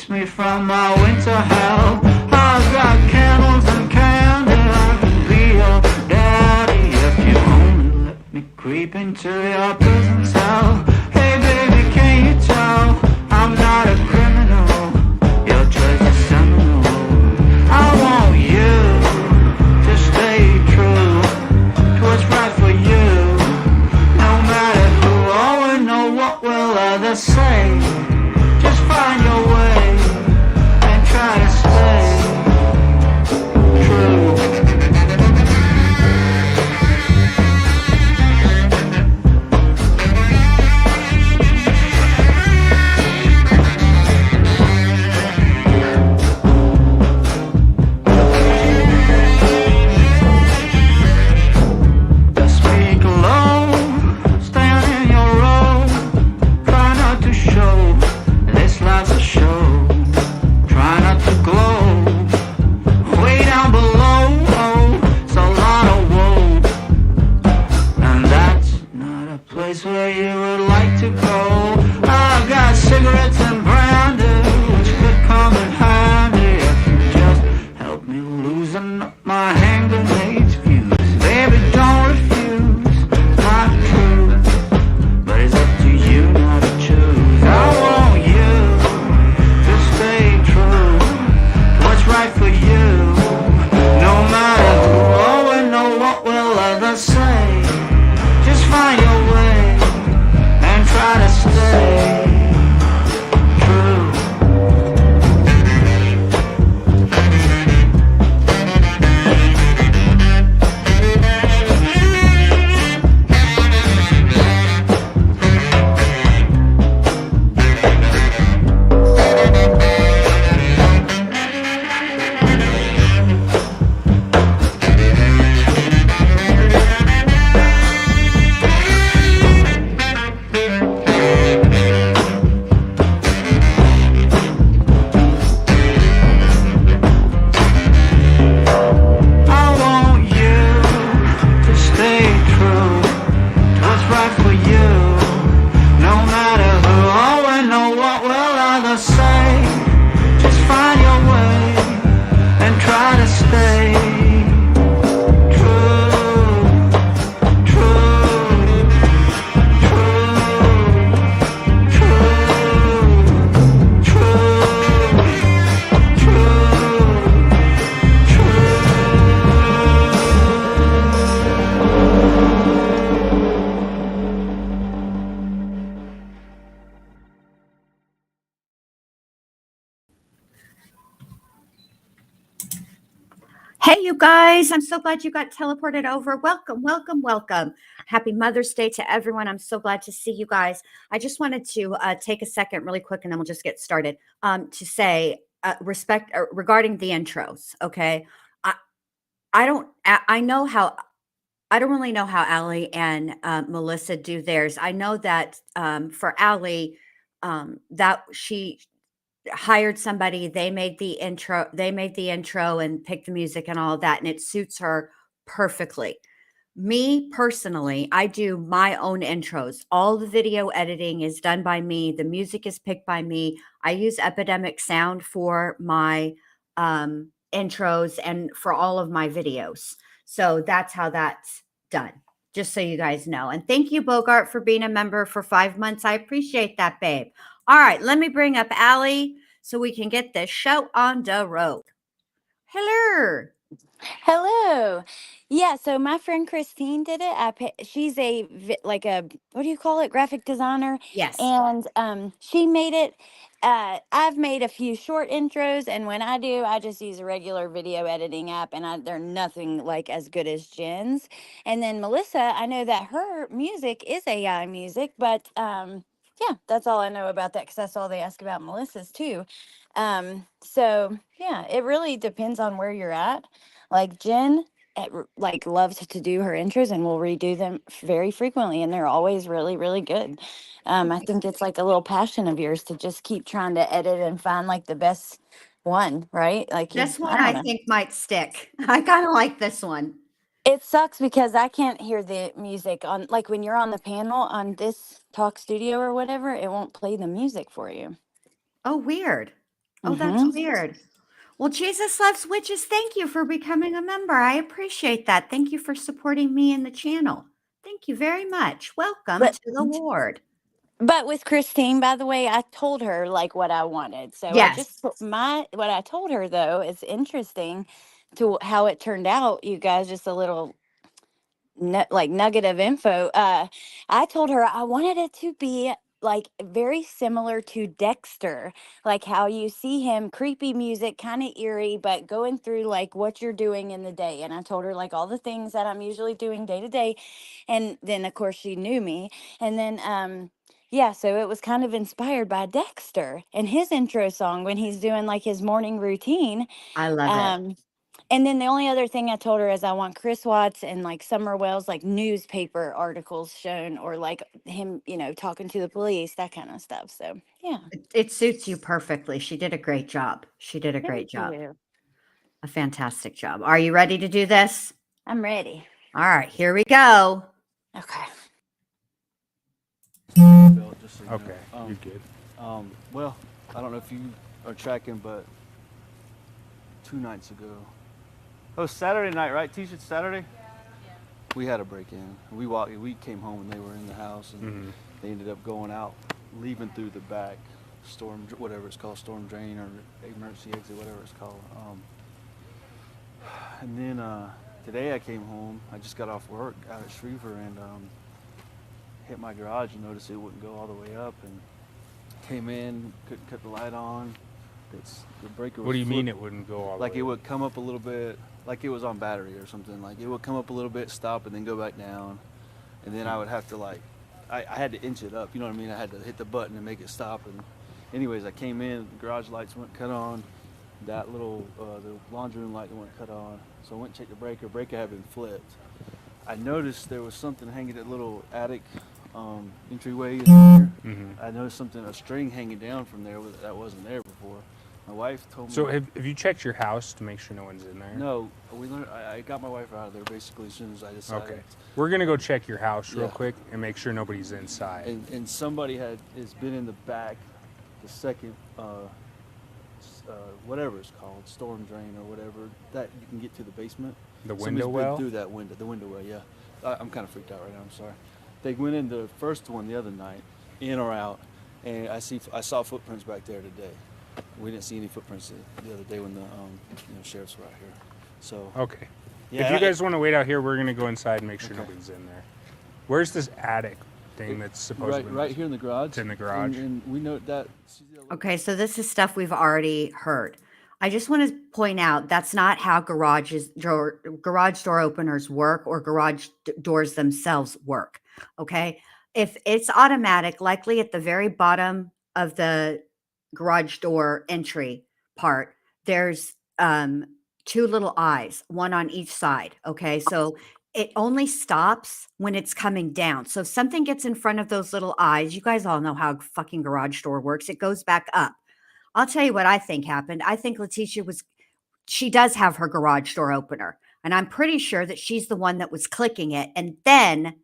keeps me from my winter hell. I've got candles and candy, I can be your daddy if you only let me creep into your prison cell. Hey baby, can you tell I'm not a criminal? Your choice is seminal. I want you to stay true to what's right for you. No matter who or know what will others say, just find your way and try to stay true. Just speak low, stand in your row, try not to show this life's a show. Try not to glow way down below. Oh, it's a lot of woe, and that's not a place where you would like to go. I've got cigarettes and brandy, which could come in handy if you just help me loosen up my hand grenades fuse. Baby, don't refuse my truth, but it's up to you now to choose. I want you to stay true to what's right for you. No matter who or know what will others say, just find your way and try to stay true. I want you to stay true to what's right for you. No matter who or know what will others say, just find your way and try to stay true, true, true, true, true, Hey, you guys, I'm so glad you got teleported over. Welcome, welcome, welcome. Happy Mother's Day to everyone. I'm so glad to see you guys. I just wanted to take a second really quick and then we'll just get started to say regarding the intros. Okay. I know how, I don't really know how Allie and Melissa do theirs. I know that for Allie, that she hired somebody, they made the intro and picked the music and all of that, and it suits her perfectly. Me personally, I do my own intros. All the video editing is done by me. The music is picked by me. I use Epidemic Sound for my intros and for all of my videos. So that's how that's done. Just so you guys know. And thank you, Bogart, for being a member for 5 months. I appreciate that, babe. All right, let me bring up Allie so we can get this show on the road. Hello. Hello. Yeah, so my friend Christine did it. She's like a what do you call it? Graphic designer. Yes. And she made it. I've made a few short intros, and when I do, I just use a regular video editing app, and they're nothing like as good as Jen's. And then Melissa, I know that her music is AI music, but yeah, that's all I know about that because that's all they ask about Melissa's too. So yeah, it really depends on where you're at. Like Jen, like loves to do her intros and will redo them very frequently, and they're always really, really good. I think it's like a little passion of yours to just keep trying to edit and find like the best one, right? Like This one I don't I know. think might stick. I kind of like this one. It sucks because I can't hear the music on, like when you're on the panel on this Talk Studio or whatever, it won't play the music for you. Oh, weird. Oh, that's Mm-hmm. weird. Well, Jesus Loves Witches, thank you for becoming a member. I appreciate that. Thank you for supporting me and the channel. Thank you very much. Welcome But to the ward. with Christine, by the way, I told her like what I wanted. So I Yes, just what I told her though is interesting to how it turned out. You guys, just a little like nugget of info. I told her I wanted it to be like very similar to Dexter, like how you see him, creepy music, kind of eerie, but going through like what you're doing in the day. And I told her like all the things that I'm usually doing day to day. And then of course she knew me. And then yeah, so it was kind of inspired by Dexter and his intro song when he's doing like his morning routine. I love it. Um and then the only other thing I told her is I want Chris Watts and like Summer Wells, like newspaper articles shown, or like him, talking to the police, that kind of stuff. So yeah. It suits you perfectly. She did a great job. She did a great Thank job. you. A fantastic job. Are you ready to do this? I'm ready. All right, here we go. Okay. Bill, just so you know. Okay, you're good. Well, I don't know if you are tracking, but 2 nights ago. Oh, Saturday night, right? T-shirt Saturday? Yeah. We had a break-in. We came home and they were in the house, and they ended up going out, leaving through the back whatever it's called, storm drain or emergency exit, whatever it's called. And then today I came home. I just got off work out at Schriever and hit my garage and noticed it wouldn't go all the way up, and came in, couldn't cut the light on. The breaker was What do you mean it wouldn't go all the like way? it would come up a little bit, like it was on battery or something. Like it would come up a little bit, stop, and then go back down. And then I would have to I had to inch it up, you know what I mean? I had to hit the button and make it stop. And anyways, I came in, the garage lights weren't cut on. That little, the laundry room light weren't cut on. So I went and checked the breaker. Breaker had been flipped. I noticed there was something hanging at little attic entryway in here. I noticed a string hanging down from there that wasn't there before. My wife told me. So have you checked your house to make sure no one's in there? No, I got my wife out of there basically as soon as I decided. Okay. We're gonna go check your house real Yeah. quick and make sure nobody's inside. And somebody has been in the back, the second, whatever it's called, storm drain or whatever, that you can get to the basement. The Somebody's window been well? through that window, the window well, yeah. I'm kind of freaked out right now, I'm sorry. They went in the first one the other night, in or out, and I saw footprints back there today. We didn't see any footprints the other day when the sheriffs were out here. So Okay. yeah, If you guys want to wait out here, we're gonna go inside and make sure Okay. nobody's in there. Where's this attic thing that's supposedly right here in the garage. It's in the garage. And we know that. Okay, so this is stuff we've already heard. I just want to point out that's not how garage door openers work or garage doors themselves work. Okay, if it's automatic, likely at the very bottom of the garage door entry part, there's 2 little eyes, one on each side. Okay, so it only stops when it's coming down. So if something gets in front of those little eyes, you guys all know how a fucking garage door works. It goes back up. I'll tell you what I think happened. I think Letecia she does have her garage door opener. And I'm pretty sure that she's the one that was clicking it. And then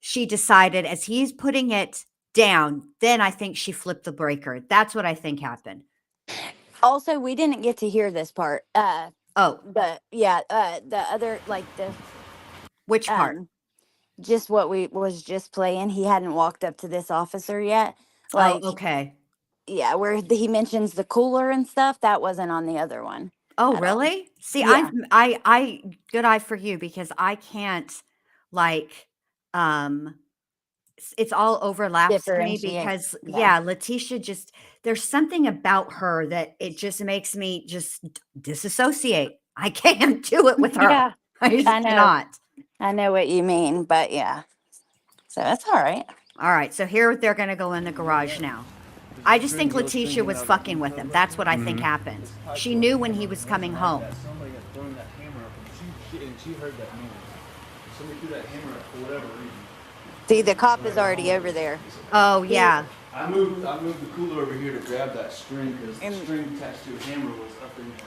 she decided as he's putting it down, then I think she flipped the breaker. That's what I think happened. Also, we didn't get to hear this part. Oh, But yeah, the other, like which part? just what we was just playing. He hadn't walked up to this officer yet. Like, Oh, okay. yeah, where he mentions the cooler and stuff, that wasn't on the other one. Oh, at all. really? See, Yeah. I good eye for you because I can't like it's all overlaps for me Differentiate. because Yeah. Letecia there's something about her that it just makes me just disassociate. I can't do it with her. Yeah, I just I know. cannot. I know what you mean, but yeah. So that's all right. All right, so here they're going to go in the garage now. I just think Letecia was fucking with him. That's what I think happened. She knew when he was coming home. Somebody had thrown that hammer up, and she heard that noise. Somebody threw that hammer up for whatever reason. See, the cop is already over there. Oh, yeah. I moved the cooler over here to grab that string because the And- string attached to a hammer was up in there.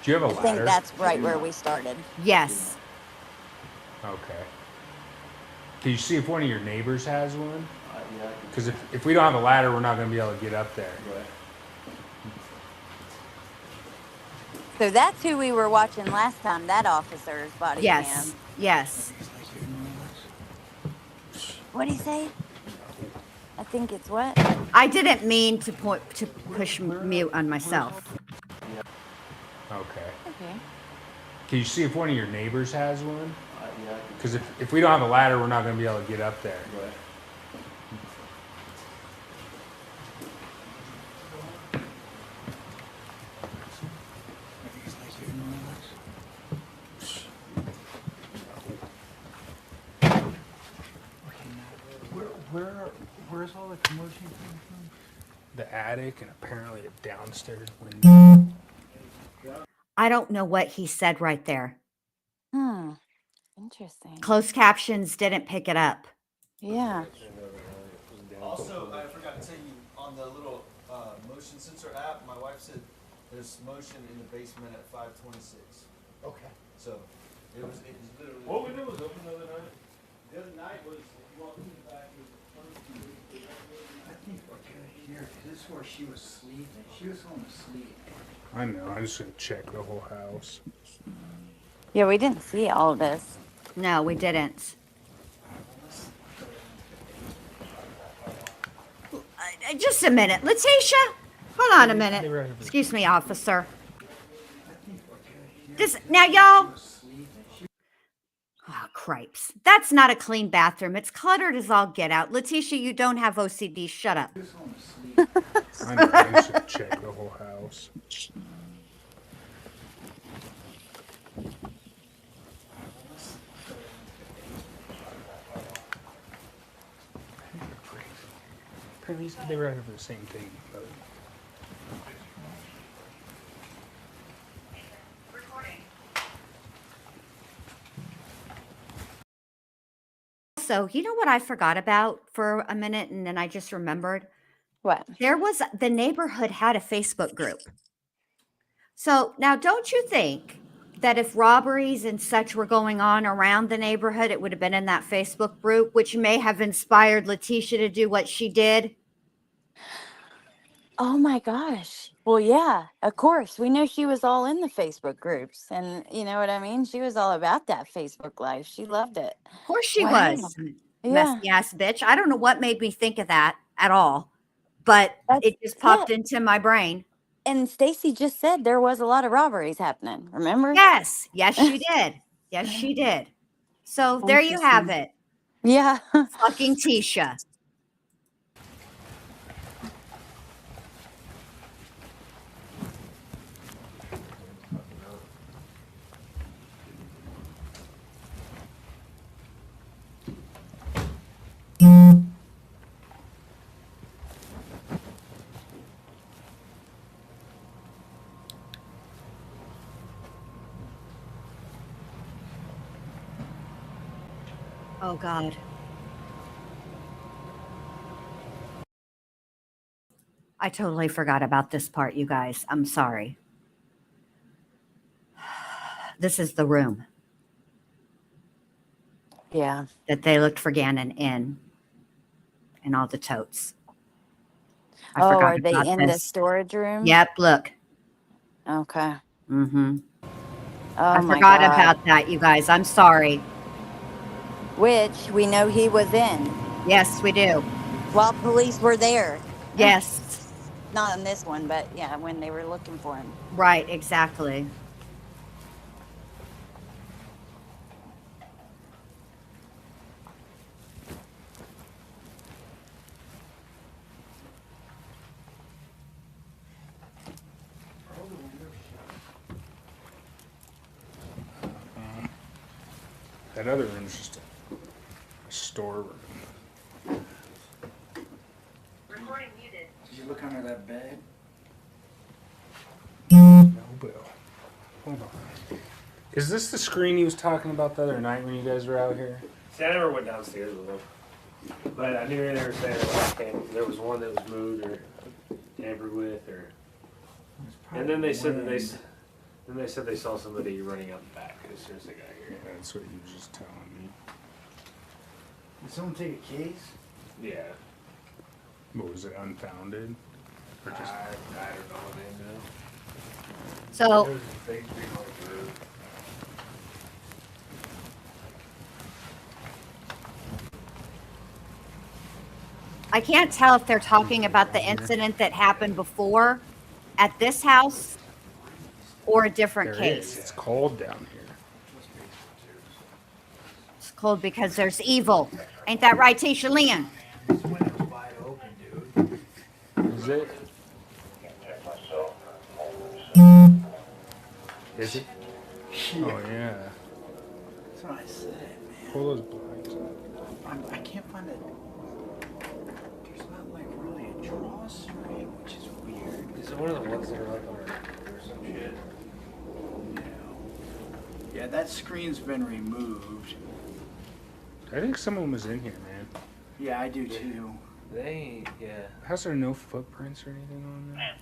Do you have a I think ladder? that's right where we started. Yes. Okay. Can you see if one of your neighbors has one? Yeah, Because if we don't have a ladder, we're not gonna be able to get up there. right. So that's who we were watching last time, that officer's body Yes. cam. Yes. What'd he say? I think it's what? I didn't mean to push mute on myself. Okay. Okay. Can you see if one of your neighbors has one? Because if we don't have a ladder, we're not going to be able to get up there. Where's all the commotion coming from? The attic and apparently a downstairs window. I don't know what he said right there. Interesting. Closed captions didn't pick it up. Yeah. Also, I forgot to tell you on the little motion sensor app. My wife said there's motion in the basement at 526. Okay. So it was literally. What window was open the other night? The other night was if you walk in the back. I think we're good here, 'cause this is where she was sleeping. She was home asleep. I know. I'm just going to check the whole house. Yeah, we didn't see all of this. No, we didn't. Just a minute. Leticia, hold on a minute. Excuse me, officer. Now, y'all. Oh, cripes. That's not a clean bathroom. It's cluttered as all get out. Leticia, you don't have OCD. Shut up. I know. I'm just going to check the whole house. Apparently they were out here for the same thing. But... So, you know what I forgot about for a minute and then I just remembered? What? The neighborhood had a Facebook group. So now don't you think that if robberies and such were going on around the neighborhood, it would have been in that Facebook group, which may have inspired Letecia to do what she did? Oh my gosh. Well, yeah, of course. We know she was all in the Facebook groups. And you know what I mean? She was all about that Facebook life. She loved it. Of course she Wow. was. Yeah. Messy ass bitch. I don't know what made me think of that at all, but it just popped into my brain. And Stacy just said there was a lot of robberies happening. Remember? Yes. Yes, she did. Yes, she did. So there you have it. Yeah. Fucking Tisha. Oh, God. I totally forgot about this part, you guys. I'm sorry. This is the room Yeah. that they looked for Gannon in and all the totes. I Oh, forgot are they about in the this. storage room? Yep, look. Okay. Mm-hmm. Oh I my forgot God. about that, you guys. I'm sorry. Which we know he was in Yes, we do. while police were there. Yes. Not on this one, but yeah, when they were looking for him. Right, exactly. That other room's just a storeroom. Recording muted. Did you look under that bed? No, Bill. Hold on. Is this the screen he was talking about the other night when you guys were out here? See, I never went downstairs with them, but I knew they were saying that there was one that was moved or tampered with, or. And then they said that they saw somebody running out the back as soon as they got here. That's what you were just telling me. Did someone take a case? Yeah, What was it, unfounded? Or just, I don't know what they know. So There's a big screen on the roof. I can't tell if they're talking about the incident that happened before at this house or a different There case. is. It's cold down here. It's cold because there's evil. Ain't that right, Tisha Lynn? This window's wide open, dude. Is it? Is it? Oh yeah. That's what I said, man. Pull those blinds up. I can't find it. There's not like really a drawstring, which is weird. Is it one of the ones that are like on or some shit? Yeah, that screen's been removed. I think someone was in here, man. Yeah, I do too. They ain't, yeah. How's there no footprints or anything on there?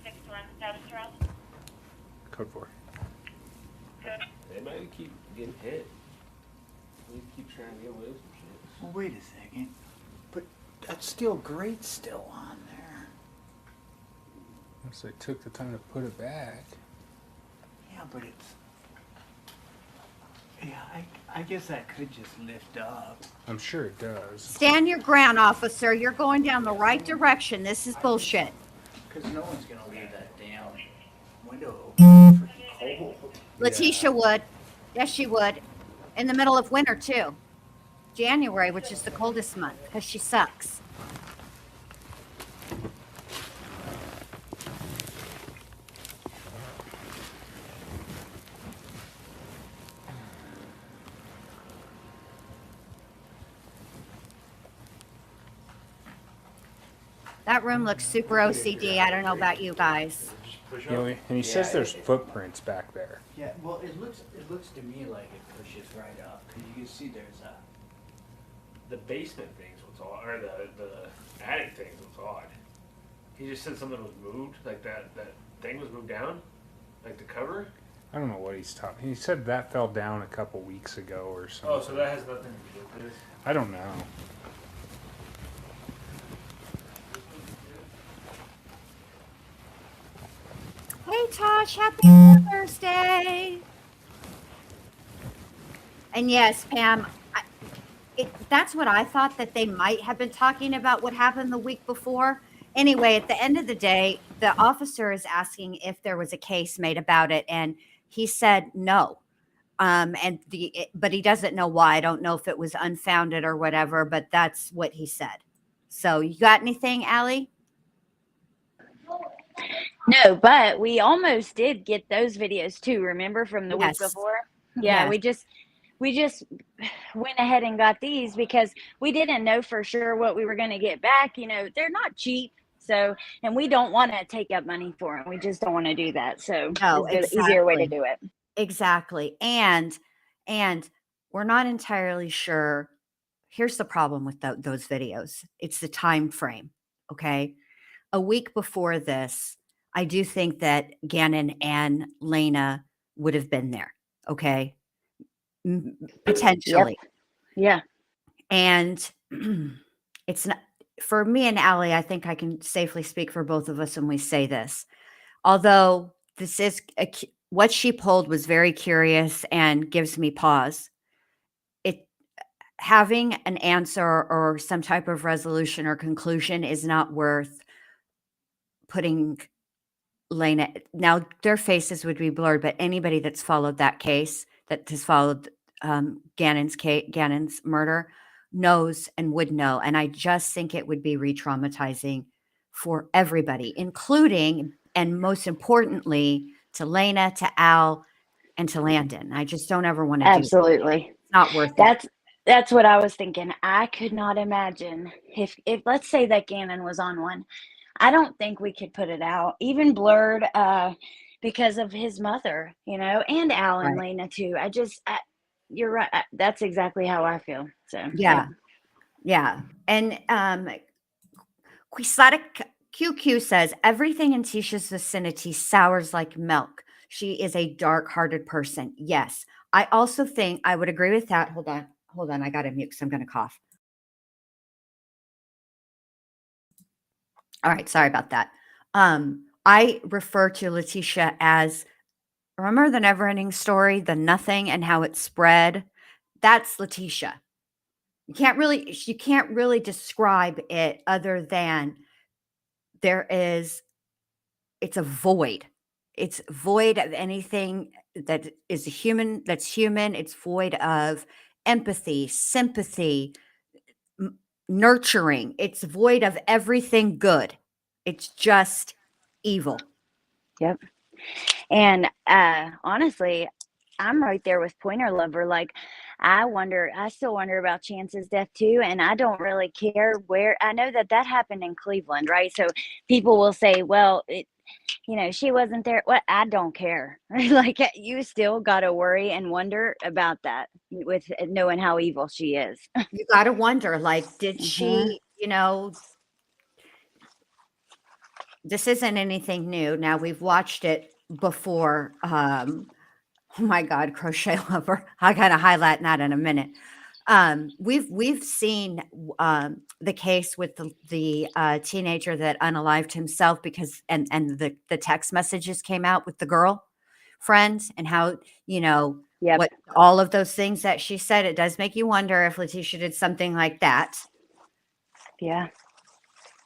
Code 4. They might keep getting hit. We keep trying to get away with some shit. Well, wait a second. But that steel grate's still on there. Unless they took the time to put it back. Yeah, but it's... Yeah, I guess that could just lift up. I'm sure it does. Stand your ground, officer. You're going down the right direction. This is bullshit. Because no one's going to leave that damn window open. Freaking cold. Leticia would. Yes, she would. In the middle of winter, too. January, which is the coldest month, because she sucks. That room looks super OCD. I don't know about you guys. Push You know, up. and he says there's footprints back there. Yeah, well, it looks to me like it pushes right up. Because you can see there's a... The basement thing's what's odd, or the attic thing's what's odd. He just said something was moved, like that thing was moved down, like the cover. I don't know what he's talking. He said that fell down a couple weeks ago or something. Oh, so that has nothing to do with this. I don't know. Hey, Tosh, happy Mother's Day. And yes, Pam, that's what I thought, that they might have been talking about what happened the week before. Anyway, at the end of the day, the officer is asking if there was a case made about it, and he said no. But he doesn't know why. I don't know if it was unfounded or whatever, but that's what he said. So you got anything, Allie? No, but we almost did get those videos too. Remember from the week Yes. before? Yeah, Yes. we just went ahead and got these because we didn't know for sure what we were going to get back. You know, they're not cheap. So, and we don't want to take up money for them. We just don't want to do that. So No, it's the easier way to exactly. do it. Exactly. And we're not entirely sure. Here's the problem with those videos. It's the time frame. Okay. A week before this, I do think that Gannon and Lena would have been there. Okay. Potentially. Yeah. And it's not, for me and Allie, I think I can safely speak for both of us when we say this. Although this is what she pulled was very curious and gives me pause. It having an answer or some type of resolution or conclusion is not worth putting Lena. Now their faces would be blurred, but anybody that's followed that case, that has followed Gannon's murder, knows and would know. And I just think it would be re-traumatizing for everybody, including and most importantly to Lena, to Al, and to Landon. I just don't ever want to do that. Absolutely. It's not worth it. That's what I was thinking. I could not imagine if let's say that Gannon was on one. I don't think we could put it out, even blurred, because of his mother, you know, and Al and Right. Lena too. You're right. That's exactly how I feel. So Yeah. And Quixotic QQ says everything in Tisha's vicinity sours like milk. She is a dark-hearted person. Yes. I also think I would agree with that. Hold on. I got to mute because I'm going to cough. All right. Sorry about that. I refer to Leticia as, remember the never-ending story, the nothing and how it spread? That's Leticia. You can't really describe it other than it's a void. It's void of anything that is that's human. It's void of empathy, sympathy, nurturing. It's void of everything good. It's just evil. Yep. And honestly, I'm right there with Pointer Lover. Like, I still wonder about Chance's death too. And I don't really care where. I know that happened in Cleveland, right? So people will say, well, she wasn't there. What? I don't care. Like, you still got to worry and wonder about that with knowing how evil she is. You got to wonder, like, did Mhm. she, this isn't anything new. Now we've watched it before. Oh my God, Crochet Lover. I gotta highlight that in a minute. We've seen the case with the teenager that unalived himself because and the text messages came out with the girl friend and how Yep. what all of those things that she said. It does make you wonder if Leticia did something like that. Yeah.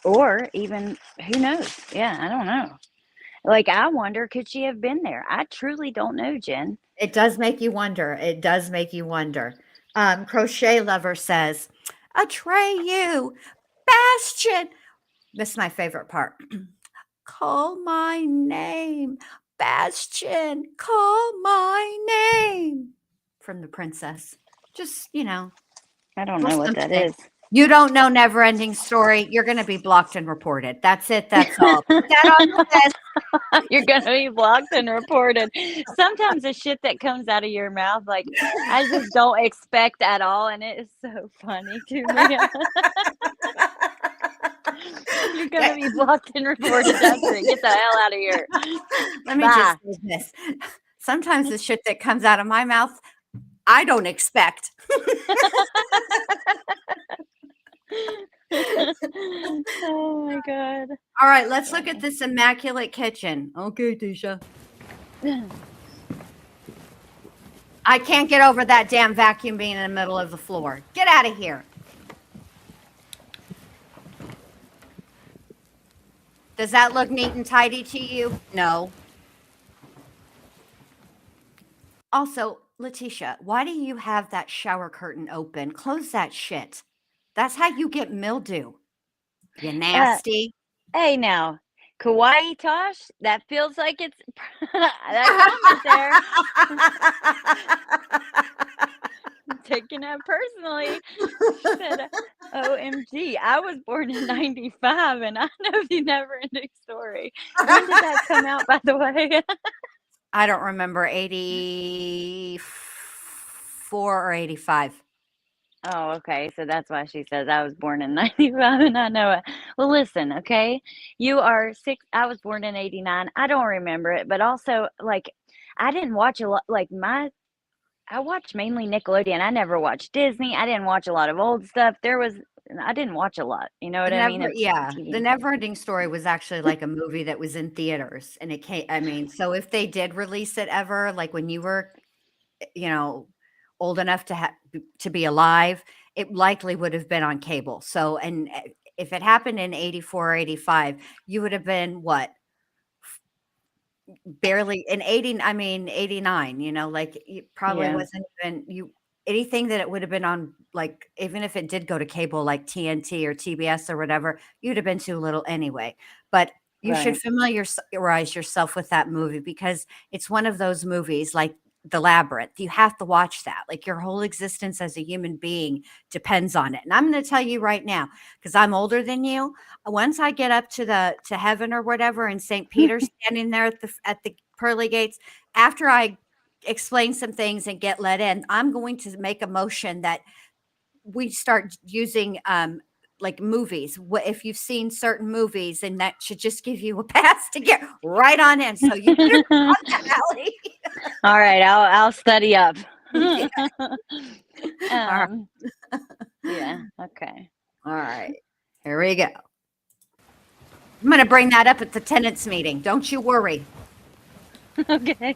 Or even, who knows? Yeah, I don't know. Like, I wonder, could she have been there? I truly don't know, Jen. It does make you wonder. It does make you wonder. Crochet Lover says, Atreyu, Bastion. This is my favorite part. Call my name. Bastion, call my name. From the princess. Just, I don't know what that something. is. You don't know Never Ending Story. You're going to be blocked and reported. That's it. That's all. Put that on the list. You're going to be blocked and reported. Sometimes the shit that comes out of your mouth, like, I just don't expect at all. And it is so funny to me. You're going to be blocked and reported. That's it. Get the hell out of here. Let me Bye. just say this. Sometimes the shit that comes out of my mouth, I don't expect. Oh my God. All right, let's look at this immaculate kitchen. Okay, Tisha. I can't get over that damn vacuum being in the middle of the floor. Get out of here. Does that look neat and tidy to you? No. Also, Leticia, why do you have that shower curtain open? Close that shit. That's how you get mildew. You nasty. Hey, now, Kawaii Tosh, that feels like it's that comment there. I'm taking that personally. She said, OMG, I was born in 95 and I know the never ending story. When did that come out, by the way? I don't remember, 84 or 85. Oh, okay. So that's why she says I was born in 95 and I know it. Well, listen, okay. You are 6. I was born in 89. I don't remember it, but also, like, I didn't watch a lot. I watched mainly Nickelodeon. I never watched Disney. I didn't watch a lot of old stuff. I didn't watch a lot. You know what I mean? Of The TV. Never Ending Story was actually like a movie that was in theaters, and it came. So if they did release it ever, like when you were, old enough to be alive, it likely would have been on cable. So, and if it happened in 84 or 85, you would have been what? Barely in 89, like it probably Yeah, wasn't even anything that it would have been on, like, even if it did go to cable, like TNT or TBS or whatever, you'd have been too little anyway. But you should right. familiarize yourself with that movie because it's one of those movies like The Labyrinth. You have to watch that. Like your whole existence as a human being depends on it. And I'm going to tell you right now, because I'm older than you, once I get up to heaven or whatever, and St. Peter standing there at the pearly gates, after I explain some things and get let in, I'm going to make a motion that we start using like movies. If you've seen certain movies, and that should just give you a pass to get right on in. So you better on that, Allie. All right, I'll study up. Yeah. All Yeah, okay. right. Here we go. I'm going to bring that up at the tenants meeting. Don't you worry. Okay.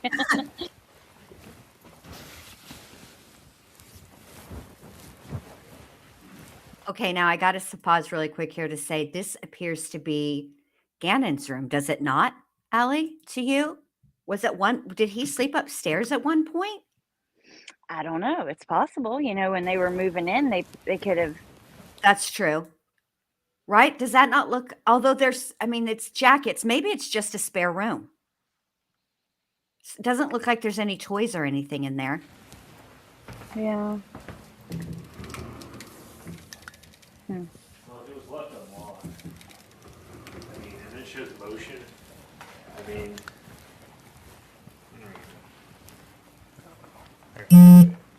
Okay, now I got to pause really quick here to say this appears to be Gannon's room, does it not, Allie, to you? Was it did he sleep upstairs at one point? I don't know. It's possible. You know, when they were moving in, they could have. That's true. Right? Does that not look, although it's jackets, maybe it's just a spare room. It doesn't look like there's any toys or anything in there. Yeah. Well, if it was left unlocked, I mean, and it shows motion, I mean.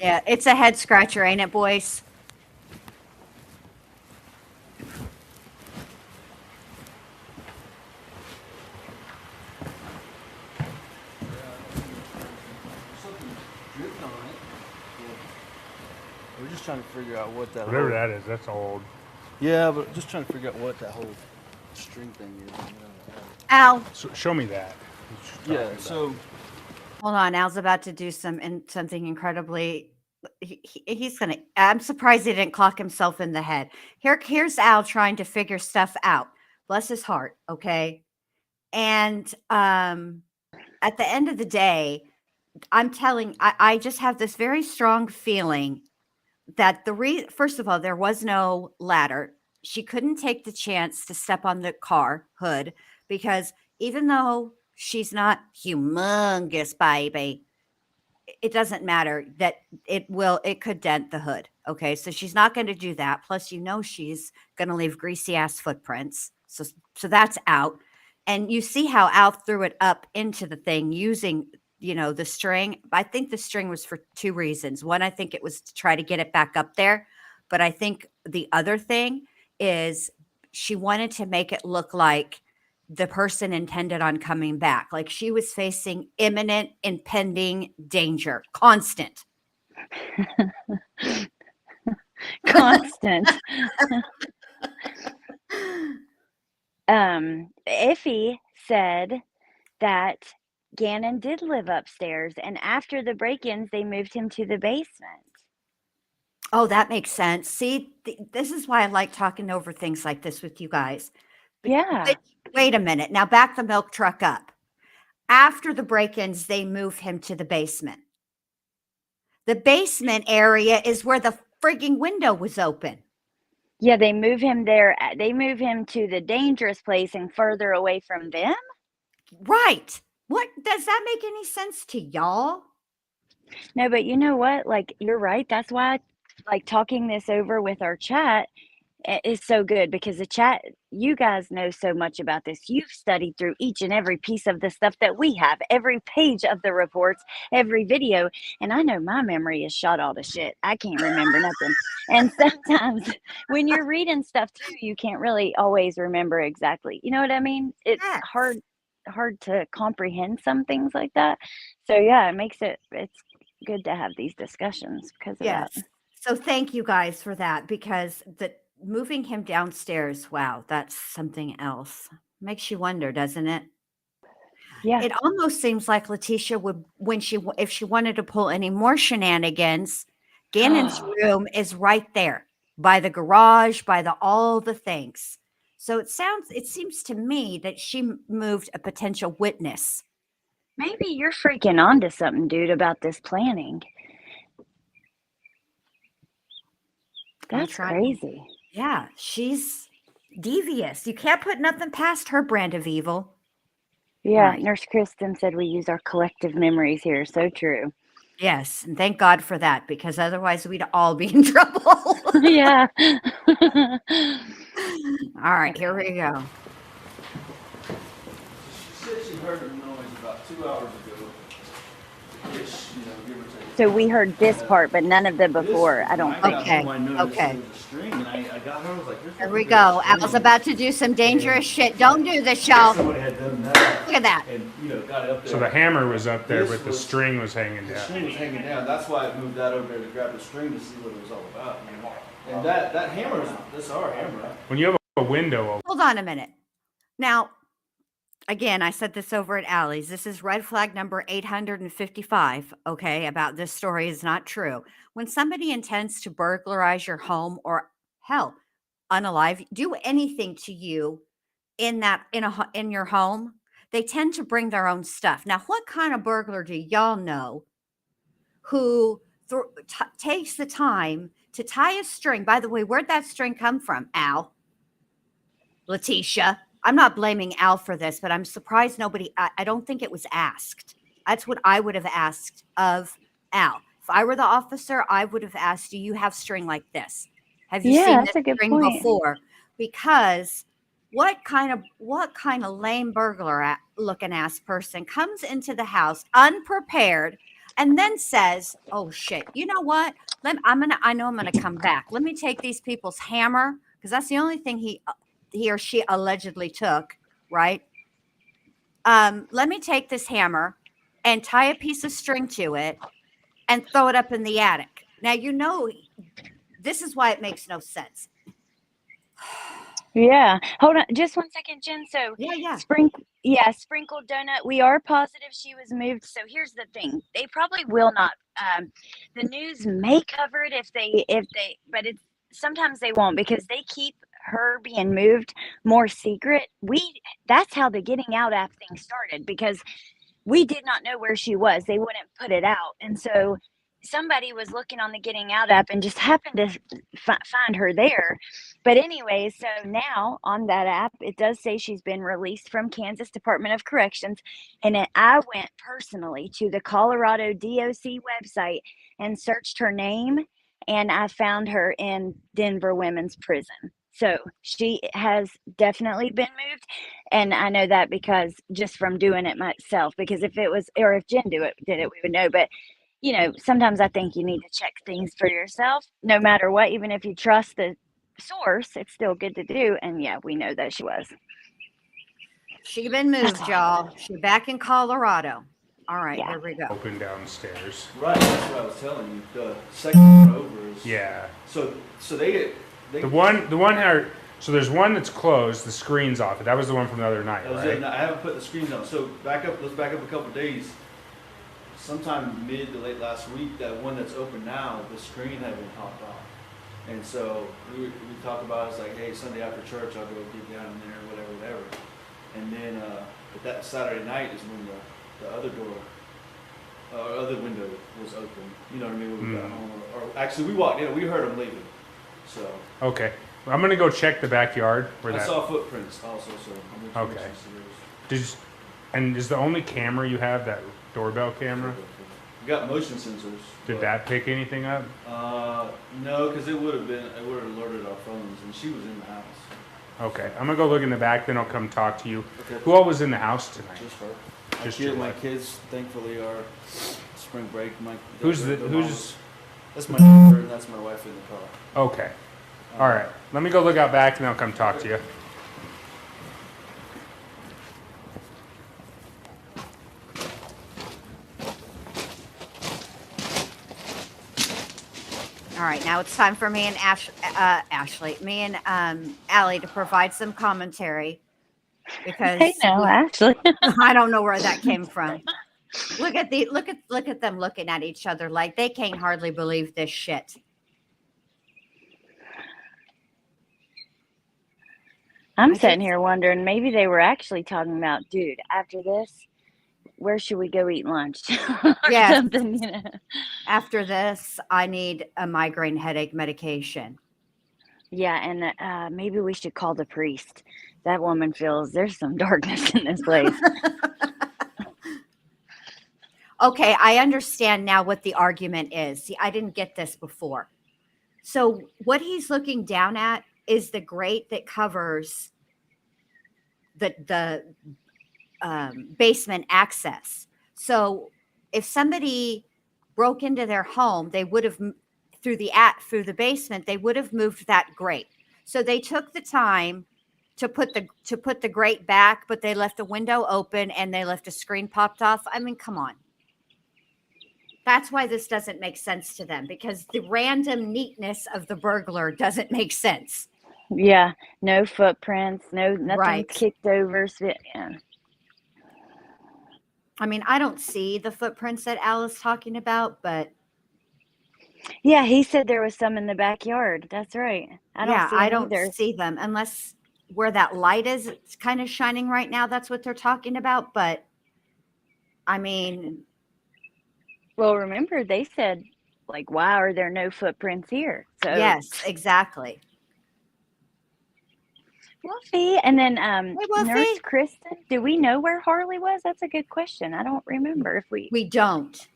Yeah, it's a head scratcher, ain't it, boys? Something dripped on it. We're just trying to figure out what that. Whatever whole, that is, that's old. Yeah, but just trying to figure out what that whole string thing is. Al, So, show me that. Yeah. So. hold on. Al's about to do something incredibly. He's gonna. I'm surprised he didn't clock himself in the head. Here's Al trying to figure stuff out. Bless his heart. Okay, and at the end of the day, I just have this very strong feeling that first of all, there was no ladder. She couldn't take the chance to step on the car hood because even though she's not humongous, baby, it doesn't matter that it could dent the hood. Okay. So she's not going to do that. Plus, she's going to leave greasy ass footprints. So that's out. And you see how Al threw it up into the thing using, the string. I think the string was for two reasons. One, I think it was to try to get it back up there. But I think the other thing is she wanted to make it look like the person intended on coming back. Like she was facing imminent, impending danger, constant. Constant. Iffy said that Gannon did live upstairs, and after the break-ins, they moved him to the basement. Oh, that makes sense. See, this is why I like talking over things like this with you guys. Yeah. Wait a minute. Now back the milk truck up. After the break-ins, they move him to the basement. The basement area is where the frigging window was open. Yeah, they move him there. They move him to the dangerous place and further away from them. Right. What does that make any sense to y'all? No, but you know what? Like, you're right. That's why, like, talking this over with our chat is so good, because the chat, you guys know so much about this. You've studied through each and every piece of the stuff that we have, every page of the reports, every video. And I know my memory is shot all to shit. I can't remember nothing. And sometimes when you're reading stuff too, you can't really always remember exactly. You know what I mean? It's Yes. hard to comprehend some things like that. So yeah, it's good to have these discussions because of that. So thank you guys for that, because moving him downstairs, wow, that's something else. Makes you wonder, doesn't it? Yeah. It almost seems like Leticia would, if she wanted to pull any more shenanigans, Gannon's room is right there by the garage, by all the things. So it seems to me that she moved a potential witness. Maybe you're freaking onto something, dude, about this planning. That's crazy. Yeah, she's devious. You can't put nothing past her brand of evil. Yeah, Right. Nurse Kristen said we use our collective memories here. So true. Yes, and thank God for that, because otherwise we'd all be in trouble. Yeah. All right, here we go. She said she heard a noise about 2 hours ago. Ish, give or take. So we heard this part, but none of the before. I don't think. Okay, okay. There was a string, and I got her. I was like, Here we go. Al's about to do some dangerous shit. Don't do this, y'all. Somebody had done that. Look at that. And got it up there. So the hammer was up there, This but the was- string was hanging The down. string was hanging down. That's why I moved that over there to grab the string to see what it was all about. And that hammer that's our hammer. When you have a window open, Hold on a minute. Now, again, I said this over at Allie's. This is red flag number 855. Okay, about this story is not true. When somebody intends to burglarize your home or hell, unalive, do anything to you in your home, they tend to bring their own stuff. Now, what kind of burglar do y'all know who takes the time to tie a string? By the way, where'd that string come from, Al? Letecia. I'm not blaming Al for this, but I'm surprised I don't think it was asked. That's what I would have asked of Al. If I were the officer, I would have asked, do you have string like this? Have you Yeah, seen that's this a good string point. before? Because what kind of lame burglar looking ass person comes into the house unprepared and then says, "Oh shit, you know what? I know I'm gonna come back. Let me take these people's hammer because that's the only thing he or she allegedly took, right? Let me take this hammer and tie a piece of string to it and throw it up in the attic." Now, this is why it makes no sense. Yeah. Hold on just one second, Jen. So Yeah. sprinkled donut. We are positive she was moved. So here's the thing. They probably will not the news may cover it but it's sometimes they won't because they keep her being moved more secret. That's how the getting out app thing started because we did not know where she was. They wouldn't put it out. And so somebody was looking on the getting out app and just happened to find her there. But anyway, so now on that app, it does say she's been released from Kansas Department of Corrections. And then I went personally to the Colorado DOC website and searched her name, and I found her in Denver Women's Prison. So she has definitely been moved. And I know that because just from doing it myself, because if Jen did it, we would know. But sometimes I think you need to check things for yourself, no matter what, even if you trust the source, it's still good to do. And yeah, we know that she was. She been moved, y'all. She back in Colorado. All right, Yeah. here we go. Open downstairs. Right, that's what I was telling you. The second one over is Yeah. So they The one here. So there's one that's closed. The screen's off. That was the one from the other night, that was right? it. I haven't put the screens on. So let's back up a couple days. Sometime mid to late last week, that one that's open now, the screen had been popped off. And so we talked about it's like, hey, Sunday after church, I'll go get down in there, whatever. And then but that Saturday night is when the other door, other window was open. You know what I mean? When we got home, or actually we walked in, we heard them leaving. So Okay. I'm gonna go check the backyard where I that. saw footprints also. So I'm gonna Okay. see those. Is the only camera you have that doorbell camera? We got motion sensors. Did that pick anything up? No, because it would have alerted our phones, and she was in the house. Okay. I'm gonna go look in the back. Then I'll come talk to you. Okay. Who all was in the house tonight? Just her. Just your My wife. kids, thankfully, are spring break. Who's? That's my neighbor, and that's my wife in the car. Okay. All right. Let me go look out back, and I'll come talk to you. All right, now it's time for me and Allie to provide some commentary because Hey, no, Ashley. I don't know where that came from. Look at them looking at each other like they can't hardly believe this shit. I'm sitting here wondering, maybe they were actually talking about, dude, after this, where should we go eat lunch? Or Yeah. something, After this, I need a migraine headache medication. Yeah, and maybe we should call the priest. That woman feels there's some darkness in this place. Okay, I understand now what the argument is. See, I didn't get this before. So what he's looking down at is the grate that covers the basement access. So if somebody broke into their home, they would have through the basement, they would have moved that grate. So they took the time to put the grate back, but they left the window open and they left a screen popped off. I mean, come on. That's why this doesn't make sense to them, because the random neatness of the burglar doesn't make sense. Yeah, no footprints, nothing's Right. kicked over. Yeah. I mean, I don't see the footprints that Al is talking about, but Yeah, he said there was some in the backyard. That's right. I don't yeah, see I them don't either. see them unless where that light is, it's kind of shining right now. That's what they're talking about. But I mean, Well, remember they said, like, why are there no footprints here? So yes, exactly. we'll see. And then Hey, Nurse Wolfie. Kristen, do we know where Harley was? That's a good question. I don't remember if we. We don't.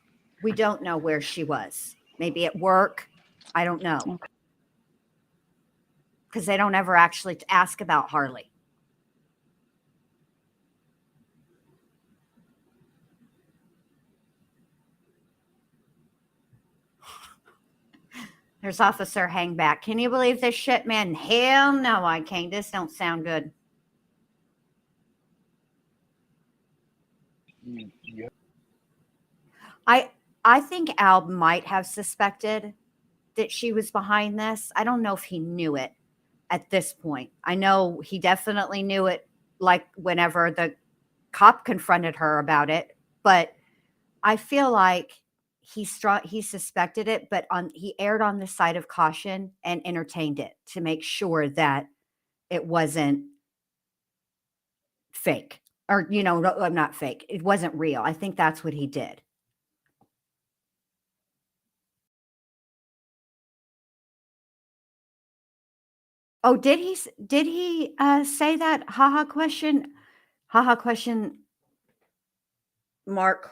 We don't know where she was. Maybe at work. I don't know. Okay. Because they don't ever actually ask about Harley. There's Officer Hangback. Can you believe this shit, man? Hell no, I can't. This don't sound good. Yeah. I think Al might have suspected that she was behind this. I don't know if he knew it at this point. I know he definitely knew it, like whenever the cop confronted her about it, but I feel like he suspected it, but he erred on the side of caution and entertained it to make sure that it wasn't fake, or not fake. It wasn't real. I think that's what he did. Oh, did he say that? Haha question. Haha mark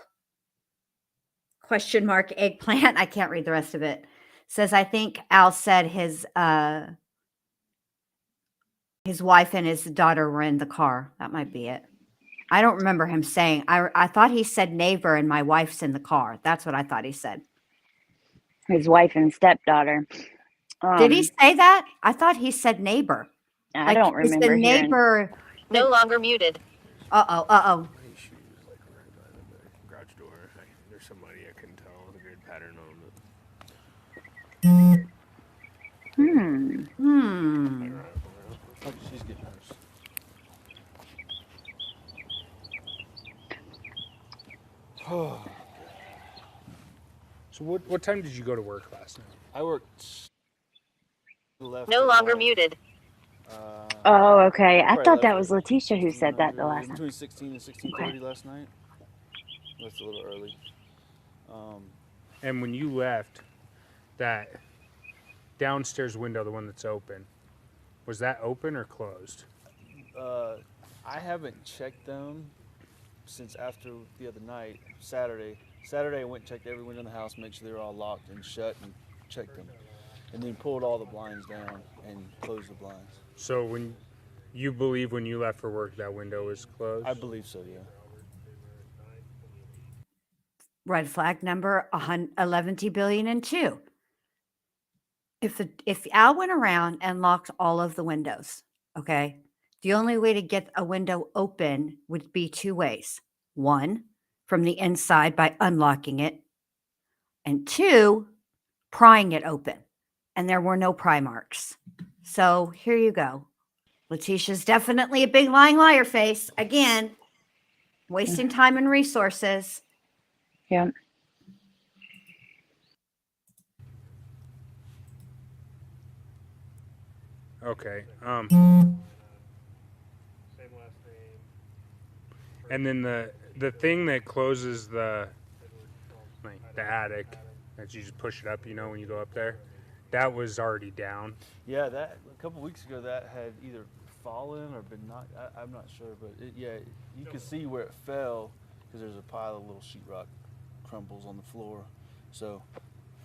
question mark eggplant. I can't read the rest of it. Says, I think Al said his wife and his daughter were in the car. That might be it. I don't remember him saying. I thought he said neighbor and my wife's in the car. That's what I thought he said. His wife and stepdaughter. Did he say that? I thought he said neighbor. I Like, don't is the remember hearing. neighbor No longer muted. Uh-oh. My shoes like right by the garage door. There's somebody I couldn't tell with a grid pattern on it. Oh, she's getting hers. So what time did you go to work last night? I worked. Left No longer about, muted. Oh, okay. I probably thought that left was at Leticia who said that the 1600, last time. between 16 and 16:30 last night. Left a little early. And when you left, that downstairs window, the one that's open, was that open or closed? I haven't checked them since after the other night, Saturday. Saturday I went and checked every window in the house, make sure they were all locked and shut, and checked them. And then pulled all the blinds down and closed the blinds. So when you believe when you left for work that window was closed? I believe so, yeah. red flag number 11 billion and 2. If Al went around and locked all of the windows, okay, the only way to get a window open would be 2 ways. 1, from the inside by unlocking it, and 2, prying it open. And there were no pry marks. So here you go. Leticia's definitely a big lying liar face. Again, wasting time and resources. Yeah. Okay. Same last name. And then the thing that closes the attic, that you just push it up, when you go up there, that was already down. Yeah, that a couple weeks ago that had either fallen or been knocked. I'm not sure, but you could see where it fell because there's a pile of little sheetrock crumbles on the floor. So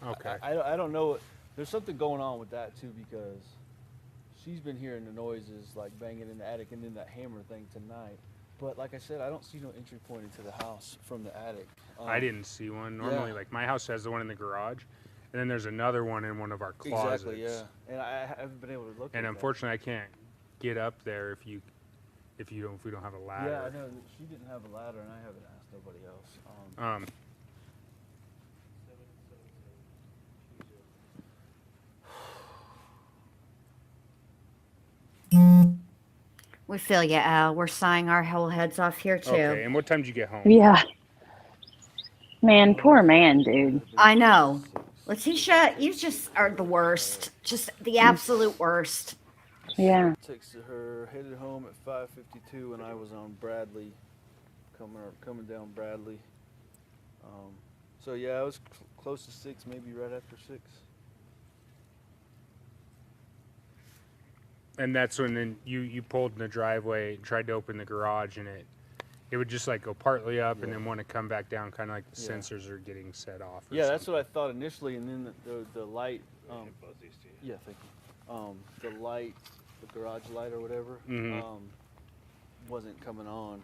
Okay. I don't know. There's something going on with that too because she's been hearing the noises like banging in the attic and then that hammer thing tonight. But like I said, I don't see no entry point into the house from the attic. I didn't see one. Normally, like my house has the one in the garage, and then there's another one in one of our closets. Exactly, yeah. And I haven't been able to look. And at unfortunately, I can't get up there if we don't have a that. ladder. Yeah, I know she didn't have a ladder, and I haven't asked nobody else. We feel you, Al. We're sighing our whole heads off here too. Okay, and what time did you get home? Yeah. Man, poor man, dude. I know. Leticia, you just are the worst. Just the absolute worst. Yeah. Texted her, headed home at 5:52, and I was on Bradley, coming down Bradley. So yeah, I was close to 6, maybe right after 6. And that's when then you pulled in the driveway, tried to open the garage, and it would just like go partly up and then want to come back down, kind of like the sensors are getting set off. Yeah, that's what I thought initially, and then the light. Yeah, thank you. The light, the garage light or whatever, wasn't coming on.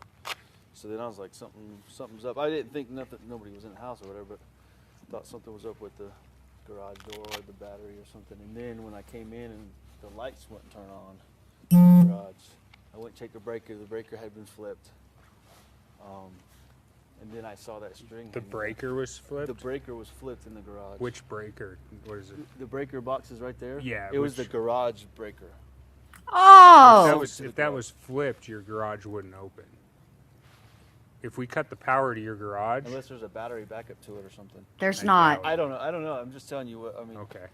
So then I was like, something's up. I didn't think nobody was in the house or whatever, but thought something was up with the garage door or the battery or something. And then when I came in and the lights wouldn't turn on in the garage, I went to check the breaker. The breaker had been flipped. And then I saw that string. The breaker was flipped? The breaker was flipped in the garage. Which breaker? What is it? The breaker box is right there? Yeah. It was the garage breaker. Oh! If that was flipped, your garage wouldn't open. If we cut the power to your garage. Unless there's a battery backup to it or something. There's not. I don't know. I'm just telling you what I mean. Okay.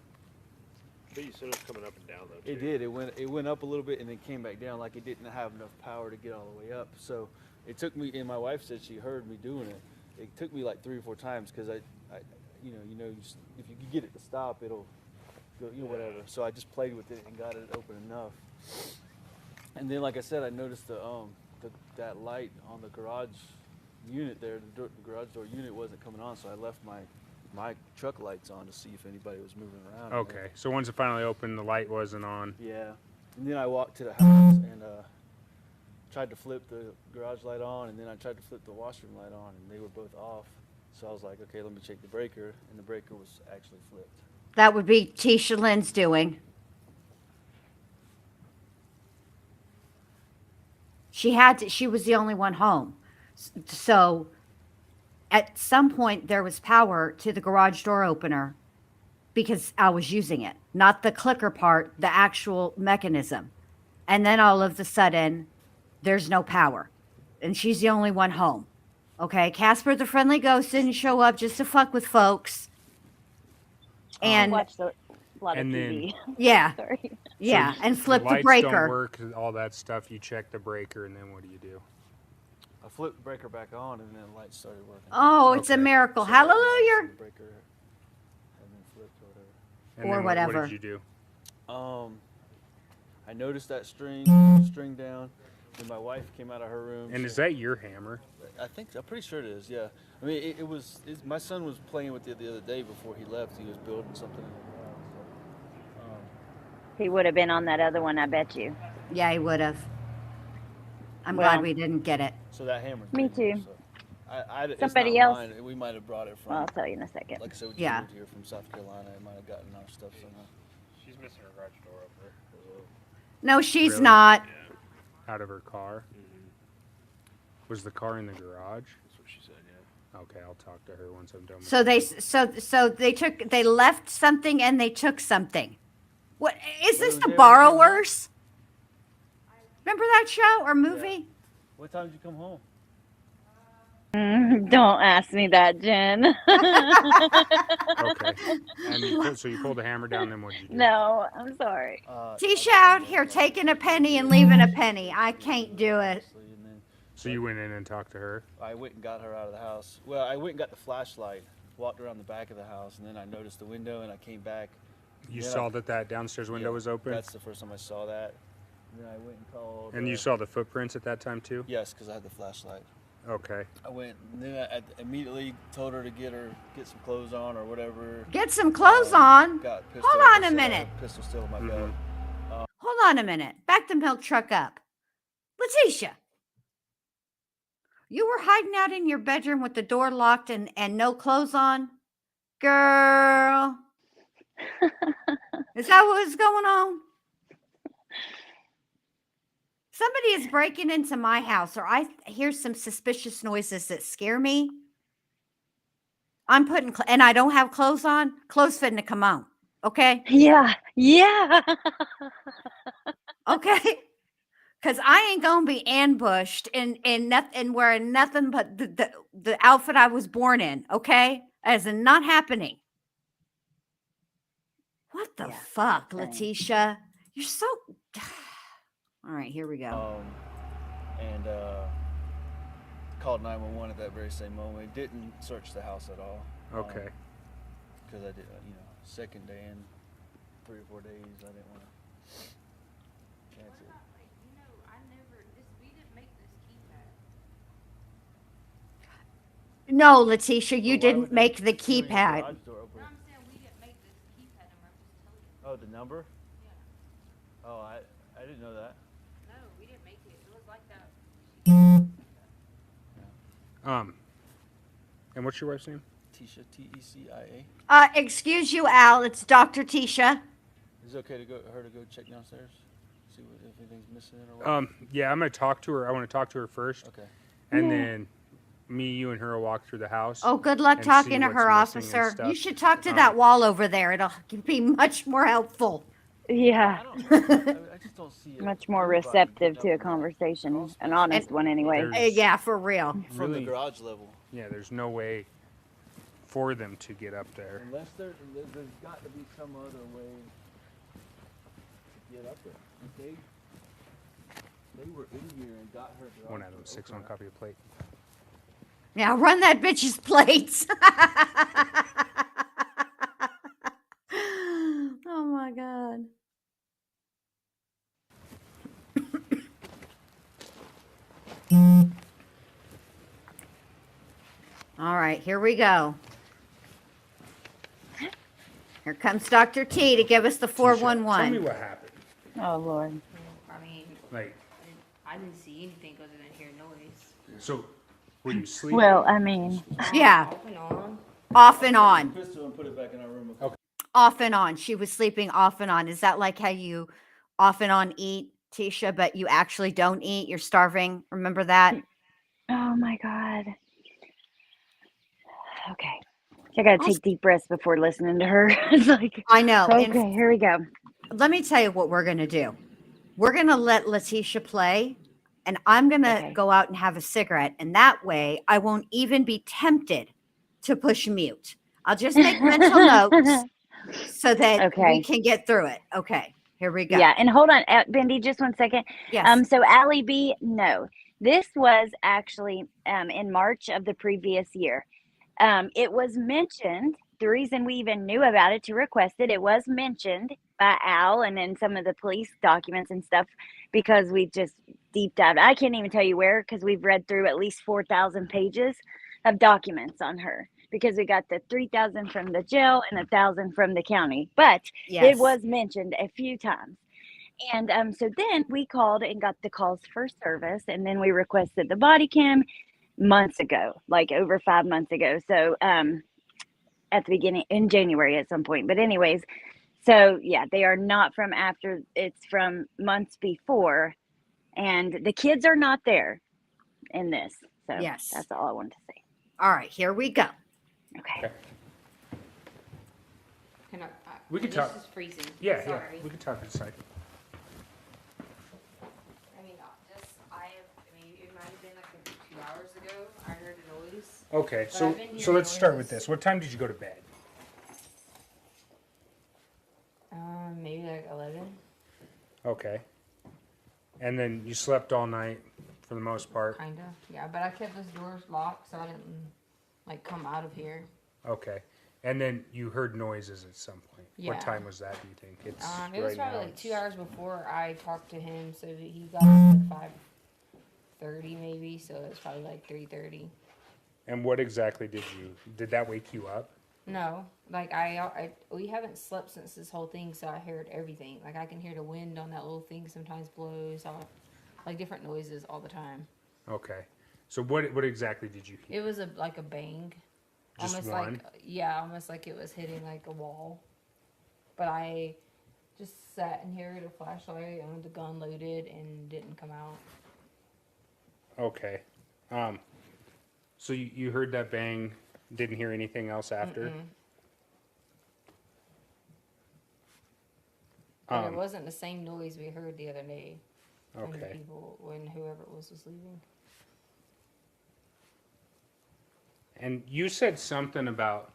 But you said it was coming up and down though. Too. It did. It went up a little bit and then came back down, like it didn't have enough power to get all the way up. So it took me, and my wife said she heard me doing it. It took me like 3 or 4 times because I if you could get it to stop, it'll go, whatever. So I just played with it and got it open enough. And then, like I said, I noticed that light on the garage unit there, the garage door unit wasn't coming on, so I left my truck lights on to see if anybody was moving around. Okay, so once it finally opened, the light wasn't on. Yeah, and then I walked to the house and tried to flip the garage light on, and then I tried to flip the washroom light on, and they were both off. So I was like, okay, let me check the breaker, and the breaker was actually flipped. That would be Tisha Lynn's doing. She was the only one home. So at some point there was power to the garage door opener because I was using it, not the clicker part, the actual mechanism. And then all of a sudden there's no power and she's the only one home. Okay. Casper, the friendly ghost, didn't show up just to fuck with folks. And Watched a lot of and TV. yeah, Sorry. yeah. And flip the lights breaker. Don't work, all that stuff. You check the breaker, and then what do you do? I flipped the breaker back on, and then the lights started working. Oh, it's a Okay. miracle. So Hallelujah. the breaker had been flipped or whatever. And Or then whatever. What did you do? I noticed that string down. Then my wife came out of her room. And is that your hammer? I'm pretty sure it is. Yeah. I mean, my son was playing with it the other day before he left. He was building something in the garage. He would have been on that other one, I bet you. Yeah, he would have. I'm Well, glad we didn't get it. So that hammer's Me been there, too. so it's Somebody not else- mine. We might have brought it from. Well, I'll tell you in a second. Like I said, we just Yeah. moved here from South Carolina. I might have gotten our stuff somehow. She's missing her garage door opener. No, she's Really? not. Out of her car? Was the car in the garage? That's what she said. Yeah. Okay, I'll talk to her once I'm done with So this. they left something and they took something. What is this? was The there Borrowers? Remember that show or movie? What time did you come home? Don't ask me that, Jen. Okay. And so you pulled the hammer down, then what did you do? No, I'm sorry. Tisha out here taking a penny and leaving a penny. I can't do it. And then So you went in and talked to her? I went and got her out of the house. Well, I went and got the flashlight, walked around the back of the house, and then I noticed the window, and I came back. You Yeah. saw that downstairs window Yeah, was open? That's the first time I saw that. And then I went and called. And you saw the footprints at that time too? Yes, because I had the flashlight. Okay. I went, and then I immediately told her to get some clothes on or whatever. Get some clothes on. Got pistol, Hold on a still- minute. Pistol still in my Mhm. belt. Hold on a minute. Back the milk truck up. Leticia, you were hiding out in your bedroom with the door locked and no clothes on? Girl. Is that what was going on? Somebody is breaking into my house or I hear some suspicious noises that scare me. I'm putting, and I don't have clothes on. Clothes fitting to come on. Okay. Yeah. Okay. Because I ain't gonna be ambushed in nothing wearing nothing but the outfit I was born in. Okay, that is not happening. What the Yeah, fuck, same. Leticia? You're so. All right, here we go. And called 911 at that very same moment. Didn't search the house at all. Okay. Because I did, second day in 3 or 4 days, I didn't want to chance it. No, Leticia, you But why would didn't they make the steal your keypad. garage door open? Oh, the number? Yeah. Oh, I didn't know that. And what's your wife's name? Tecia, Tecia. Excuse you, Al. It's Dr. Tisha. Is it okay to her to go check downstairs? See if anything's missing or what? Yeah, I'm gonna talk to her. I want to talk to her first, Okay. and then you and her will walk through the house. Oh, good luck and talking see to what's her, missing and officer. stuff. You should talk to that wall over there. It'll be much more helpful. Yeah, I just don't see it. much more Anybody receptive getting to a up in that conversation, crawl space. an honest one anyway. There's- Yeah, for real. From Really? the garage level. Yeah, there's no way for them to get up there. Unless there's got to be some other way to get up there. If they were in here and got her garage One out of door 6 open, on copy of plate. Now run that bitch's plates. Oh my God. All right, here we go. Here comes Dr. T to give us the Tell me 411. what happened. Oh Lord. I mean, Like, I didn't see anything other than hear noise. so were you sleeping? Well, I mean, Yeah, Off and on. off and on. Crystal and put it back in our room. Okay. Off and on. She was sleeping off and on. Is that like how you off and on eat, Tisha, but you actually don't eat? You're starving. Remember that? oh my God. Okay. I gotta take deep breaths before listening to her. It's like, I know. And okay, here we go. let me tell you what we're going to do. We're going to let Leticia play, and I'm going to Okay. go out and have a cigarette. And that way I won't even be tempted to push mute. I'll just make mental notes so that we Okay. can get through it. Okay, here we go. Yeah, and hold on, Bendy, just 1 second. Yes. So Allie B, no, this was actually in March of the previous year. It was mentioned. The reason we even knew about it to request it, it was mentioned by Al and in some of the police documents and stuff because we just deep dived. I can't even tell you where because we've read through at least 4,000 pages of documents on her because we got the 3,000 from the jail and 1,000 from the county. But Yes. it was mentioned a few times. And so then we called and got the calls for service, and then we requested the body cam months ago, like over 5 months ago. So at the beginning in January at some point. But anyways, so yeah, they are not from after, it's from months before. And the kids are not there in this. So Yes. that's all I wanted to say. All right, here we go. Okay. Can I, We could this talk. is freezing. Yeah, Sorry. yeah. We could talk inside. I mean, it might have been like 2 hours ago. I heard a noise. Okay, But so I've been so hearing let's start with noises. this. What time did you go to bed? Maybe like 11. Okay. And then you slept all night for the most part. Kinda. Yeah, but I kept those doors locked so I didn't like come out of here. Okay. And then you heard noises at some point. Yeah. What time was that, do you think? It's It was right probably now like 2 it's- hours before I talked to him, so he got us like 5:30 maybe, so it's probably like 3:30. And what exactly did that wake you up? No, like we haven't slept since this whole thing, so I heard everything. Like I can hear the wind on that little thing sometimes blows, like different noises all the time. Okay. So what exactly did you hear? It was like a bang, Just almost one? almost like it was hitting like a wall. But I just sat in here with a flashlight and with the gun loaded and didn't come out. Okay. So you heard that bang, didn't hear anything else after? But it wasn't the same noise we heard the other day. And the Okay. people, when whoever it was leaving. And you said something about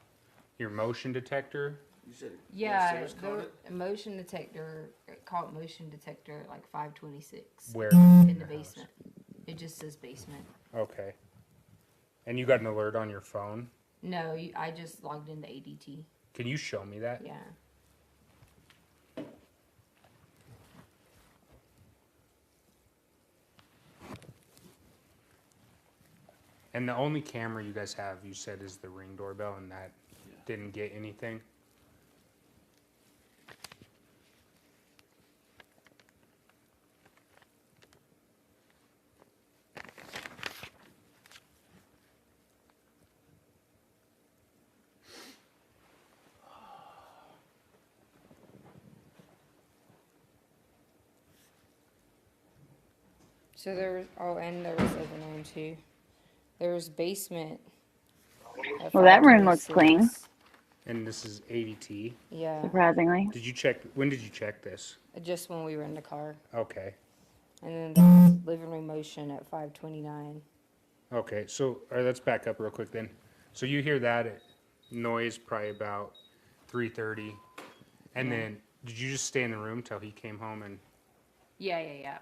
your motion detector. You said Yeah, downstairs caught it? the motion detector, caught motion detector at like 526 Where? in the house? basement. It just says basement. Okay. And you got an alert on your phone? No, I just logged into ADT. Can you show me that? Yeah. And the only camera you guys have, you said, is the Ring doorbell, and that didn't get anything? So there was, and there was living room too. There was basement. At Well, that room looks 526. And this is ADT. Yeah, surprisingly. Did you check? When did you check this? just when we were in the car. Okay. And then there was living room motion at 529. Okay. So all right, let's back up real quick then. So you hear that noise probably about 3:30, and then did you just stay in the room till he came home and? Yeah.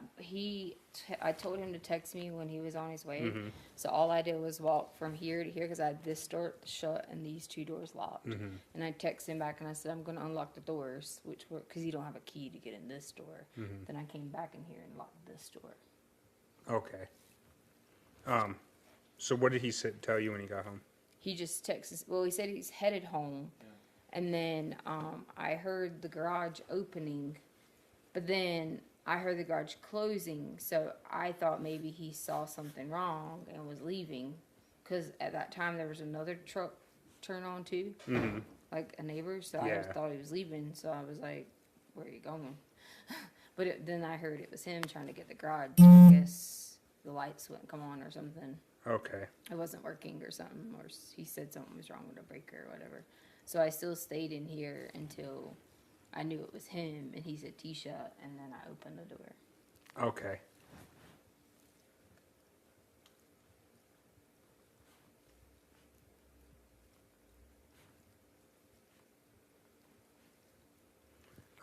I told him to text me when he was on his way. So all I did was walk from here to here because I had this door shut and these two doors locked. And I texted him back and I said, I'm going to unlock the doors, which were, because you don't have a key to get in this door. Then I came back in here and locked this door. Okay. So what did he tell you when he got home? He just texted, well, he said he's headed home. And then I heard the garage opening, but then I heard the garage closing, so I thought maybe he saw something wrong and was leaving. Because at that time there was another truck turn on too, like a neighbor. So I just thought he was leaving. So I was like, "Where are you going?" But then I heard it was him trying to get the garage. I guess the lights wouldn't come on or something. Okay. It wasn't working or something, or he said something was wrong with the breaker or whatever. So I still stayed in here until I knew it was him, and he said Tisha, and then I opened the door. Okay.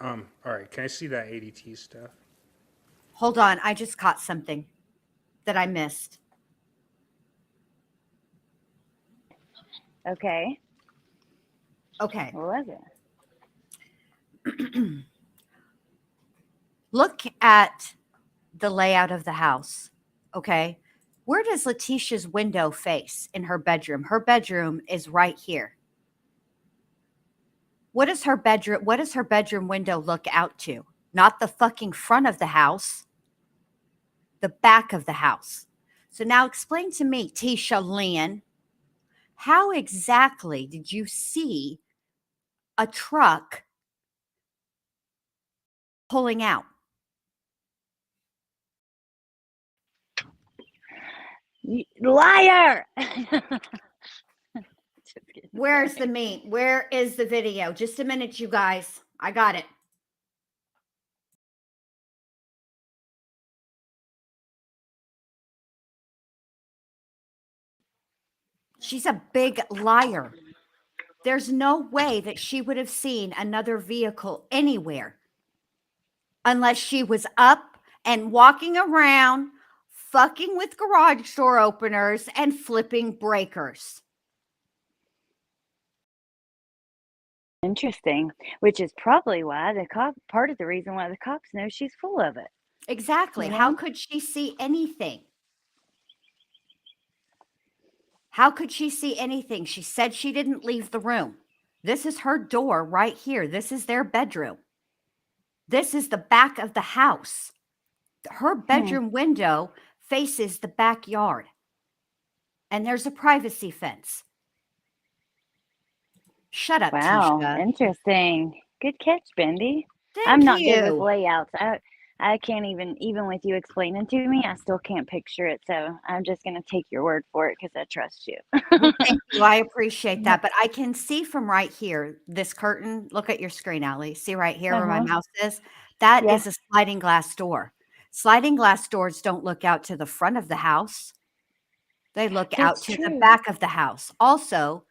All right. Can I see that ADT stuff? Hold on. I just caught something that I missed. Okay. Okay. What was it? Look at the layout of the house. Okay. Where does Leticia's window face in her bedroom? Her bedroom is right here. What does her bedroom window look out to? Not the fucking front of the house, the back of the house. So now explain to me, Tisha Lynn, how exactly did you see a truck pulling out? Liar! Just kidding. Where's the meat? Where is the video? Just a minute, you guys. I got it. She's a big liar. There's no way that she would have seen another vehicle anywhere unless she was up and walking around, fucking with garage door openers and flipping breakers. Interesting. Which is probably why part of the reason why the cops know she's full of it. Exactly. You know? How could she see anything? How could she see anything? She said she didn't leave the room. This is her door right here. This is their bedroom. This is the back of the house. Her bedroom window faces the backyard. And there's a privacy fence. Shut up, Wow, Tisha. interesting. Good catch, Bendy. Thank I'm not you. good with layouts. I can't even with you explaining to me, I still can't picture it. So I'm just going to take your word for it because I trust you. Well, thank you. I appreciate that. But I can see from right here, this curtain. Look at your screen, Allie. See right here where my mouse is? That is a sliding glass door. Sliding glass doors don't look out to the front of the house. They look out That's to the true. back of the house. Also,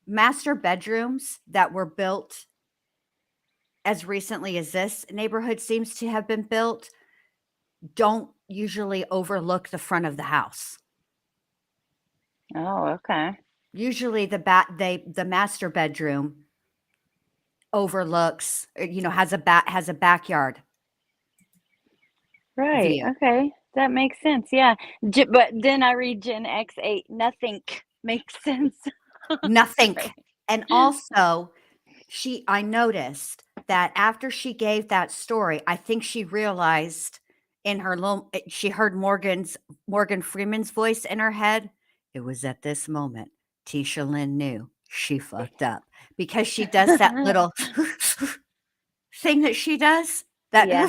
master bedrooms that were built as recently as this neighborhood seems to have been built don't usually overlook the front of the house. Oh, okay. Usually the master bedroom overlooks, has a backyard Right. view. Okay. That makes sense. Yeah. But then I read Gen X8. Nothing makes sense. Nothing. Right. And also, I noticed that after she gave that story, I think she realized in her she heard Morgan Freeman's voice in her head. It was at this moment Tisha Lynn knew she fucked up because she does that little thing that she does. That Yeah.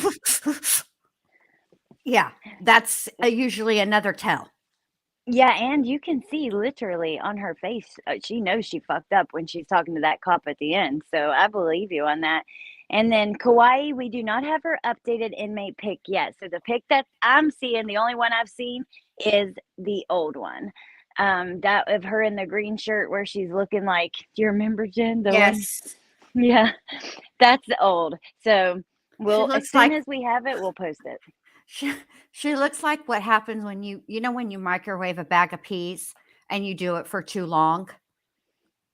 yeah, that's usually another tell. Yeah, and you can see literally on her face, she knows she fucked up when she's talking to that cop at the end. So I believe you on that. And then Kauai, we do not have her updated inmate pic yet. So the pic that I'm seeing, the only one I've seen is the old one. That of her in the green shirt where she's looking like, do you remember Jen? The one? Yes, Yeah, that's old. So she we'll, as looks soon like as we have it, we'll post it. she, she looks like what happens when when you microwave a bag of peas and you do it for too long.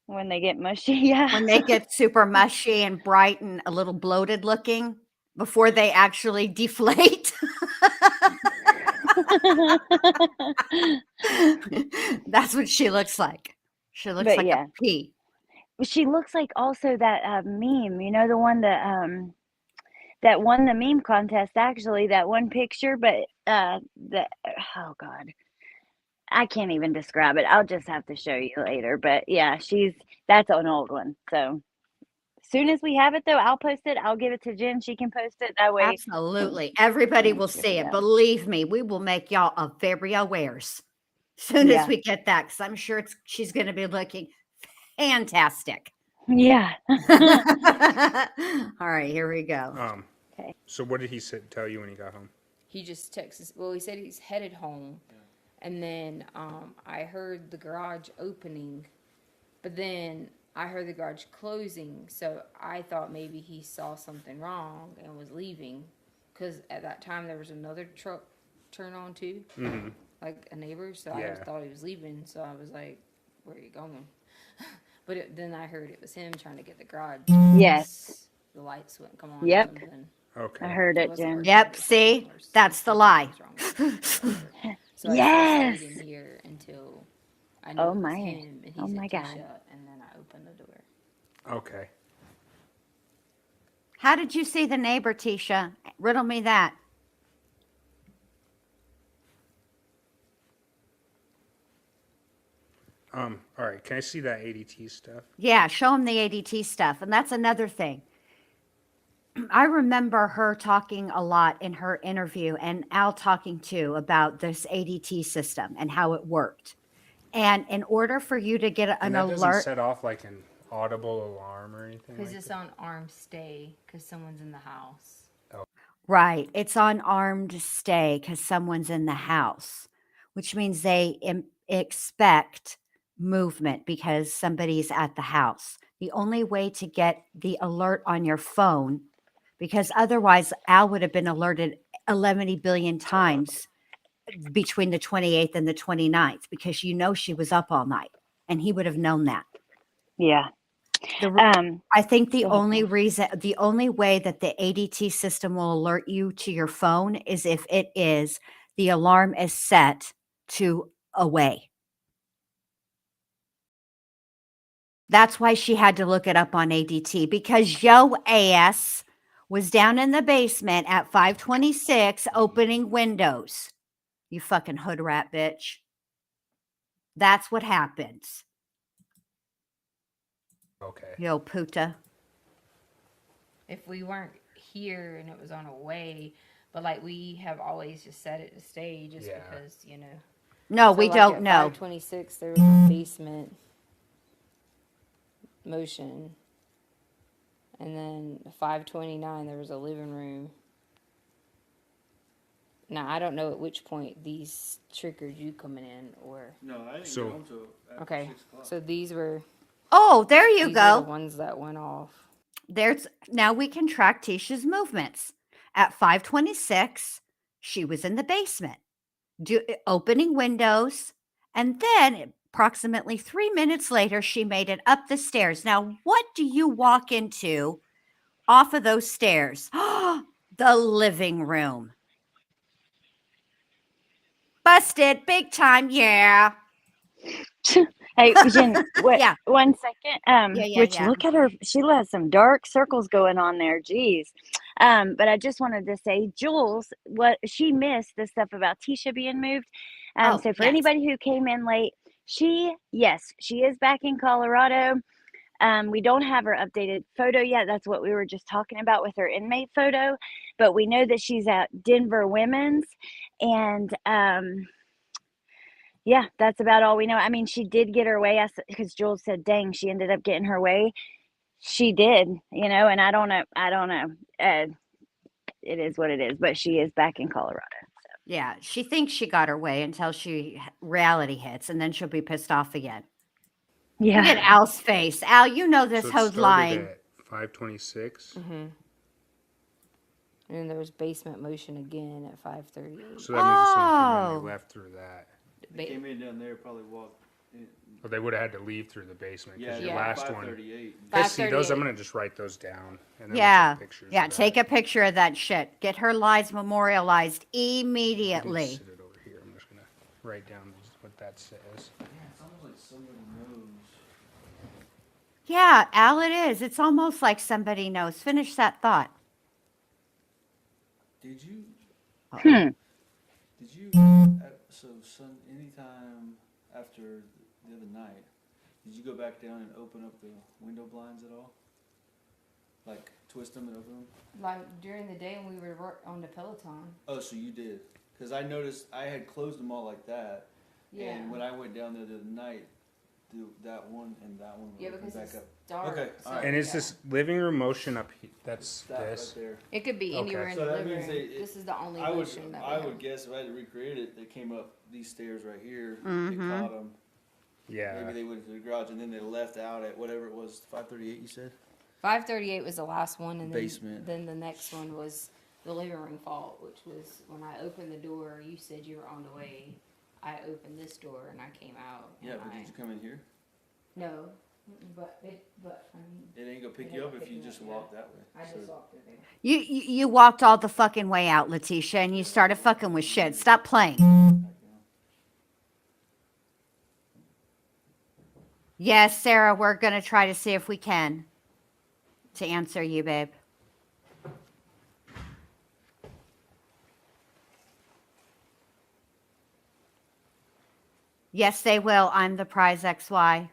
When they get mushy, yeah. When they get super mushy and bright and a little bloated looking before they actually deflate. That's what she looks like. She looks But like a yeah, pea. she looks like also that meme, the one that won the meme contest, actually, that one picture, but the oh god, I can't even describe it. I'll just have to show you later. But yeah, that's an old one. So as soon as we have it though, I'll post it. I'll give it to Jen. She can post it. That way Absolutely. Everybody will she'll see see it. that. Believe me, we will make y'all a very awares soon as Yeah. we get that, because I'm sure she's going to be looking fantastic. Yeah. All right, here we go. Okay. So what did he tell you when he got home? He just texted. Well, he said he's headed home, and then I heard the garage opening, but then I heard the garage closing. So I thought maybe he saw something wrong and was leaving, because at that time there was another truck turn on too, like a neighbor. So I Yeah. just thought he was leaving. So I was like, "Where are you going?" But then I heard it was him trying to get the garage. Yes. The lights wouldn't come on. Yep. Or something. Okay. I heard It it, wasn't Jen. working, Yep, but see? something was- That's the something lie. was wrong with it, whatever. So I Yes. just stayed in here until I knew Oh it was my. him, and he Oh said my God. Tisha, and then I opened the door. Okay. How did you see the neighbor, Tisha? Riddle me that. All right. Can I see that ADT stuff? Yeah, show him the ADT stuff. And that's another thing. I remember her talking a lot in her interview, and Al talking too, about this ADT system and how it worked. And in order for you to get And an that doesn't alert, set off like an audible alarm or anything Because like it's that? on armed stay, because someone's in the house. right, it's on armed stay because someone's in the house, which means they expect movement because somebody's at the house. The only way to get the alert on your phone, because otherwise Al would have been alerted 11 billion times between the 28th and the 29th, because she was up all night and he would have known that. Yeah. I think the Go ahead, the only way that the ADT system will alert you to your phone is if the alarm is set to away. That's why she had to look it up on ADT, because yo ass was down in the basement at 526 opening windows. You fucking hood rat bitch. That's what happens. Okay. Yo puta. If we weren't here and it was on a way, but like we have always just set it to stay just Yeah. because, No, So we like don't at know. 526, there was a basement motion. And then 529, there was a living room. Now, I don't know at which point these triggered you coming in, or No, I didn't So- get home till after okay. 6 o'clock. So these were Oh, there you these were the go. ones that went off. There's now we can track Tisha's movements. At 5:26, she was in the basement, opening windows, and then approximately 3 minutes later, she made it up the stairs. Now, what do you walk into off of those stairs? The living room. Busted, big time, yeah. Hey, Jen, what? Yeah. 1 second. Yeah. Which look at her. Sheila has some dark circles going on there. Jeez. But I just wanted to say, Jules, what she missed the stuff about Tisha being moved. Oh, So for yes. anybody who came in late, she is back in Colorado. We don't have her updated photo yet. That's what we were just talking about with her inmate photo. But we know that she's at Denver Women's, and yeah, that's about all we know. I mean, she did get her way, because Jules said, dang, she ended up getting her way. She did, and I don't know. It is what it is, but she is back in Colorado. Yeah, she thinks she got her way until reality hits, and then she'll be pissed off again. Look at Yeah. Al's face. Al, you know this So it hoe's started lying. at 5:26. Mm-hmm. And then there was basement motion again at 5:38. So that means someone came in Oh. and they left through that. They came in down there, probably walked in. Or they would have had to leave through the basement because Yeah, your Yeah. last one. 5:38. I see those. 5:38. I'm gonna just write those down. And then Yeah, we'll take pictures. yeah. of Take that. a picture of that shit. Get her lies memorialized You can immediately. sit it over here. I'm just gonna write down what that says. Yeah, it's almost like somebody knows. Yeah, Al, it is. It's almost like somebody knows. Finish that thought. Did you? Hmm. Did you? Anytime after the other night, did you go back down and open up the window blinds at all? Like twist them and open them? Like during the day when we were on the Peloton. Oh, so you did? Because I noticed I had closed them all like that, Yeah. and when I went down there the other night, that one and that one Yeah, were because back it's up. dark. Okay, so, alright. And is yeah. this living room motion up here? That's That this. right there. It could be Okay. anywhere in So the that living means room. they- This is the only I would, motion that we I have. would guess if I had to recreate it, they came up these stairs right here. Mhm. They caught them. Yeah. Maybe they went to the garage and then they left out at whatever it was, 5:38. You said. 5:38 was the last one, and Basement. then the next one was the living room fault, which was when I opened the door. You said you were on the way. I opened this door and I came out. Yeah, and but did you come in here? No, but I mean, It ain't gonna pick It you ain't up gonna if you pick me just up, walk yeah. that way. I just So- walked through there. You walked all the fucking way out, Leticia, and you started fucking with shit. Stop playing. Yes, Sarah, we're gonna try to see if we can to answer you, babe. Yes, they will. I'm the prize XY.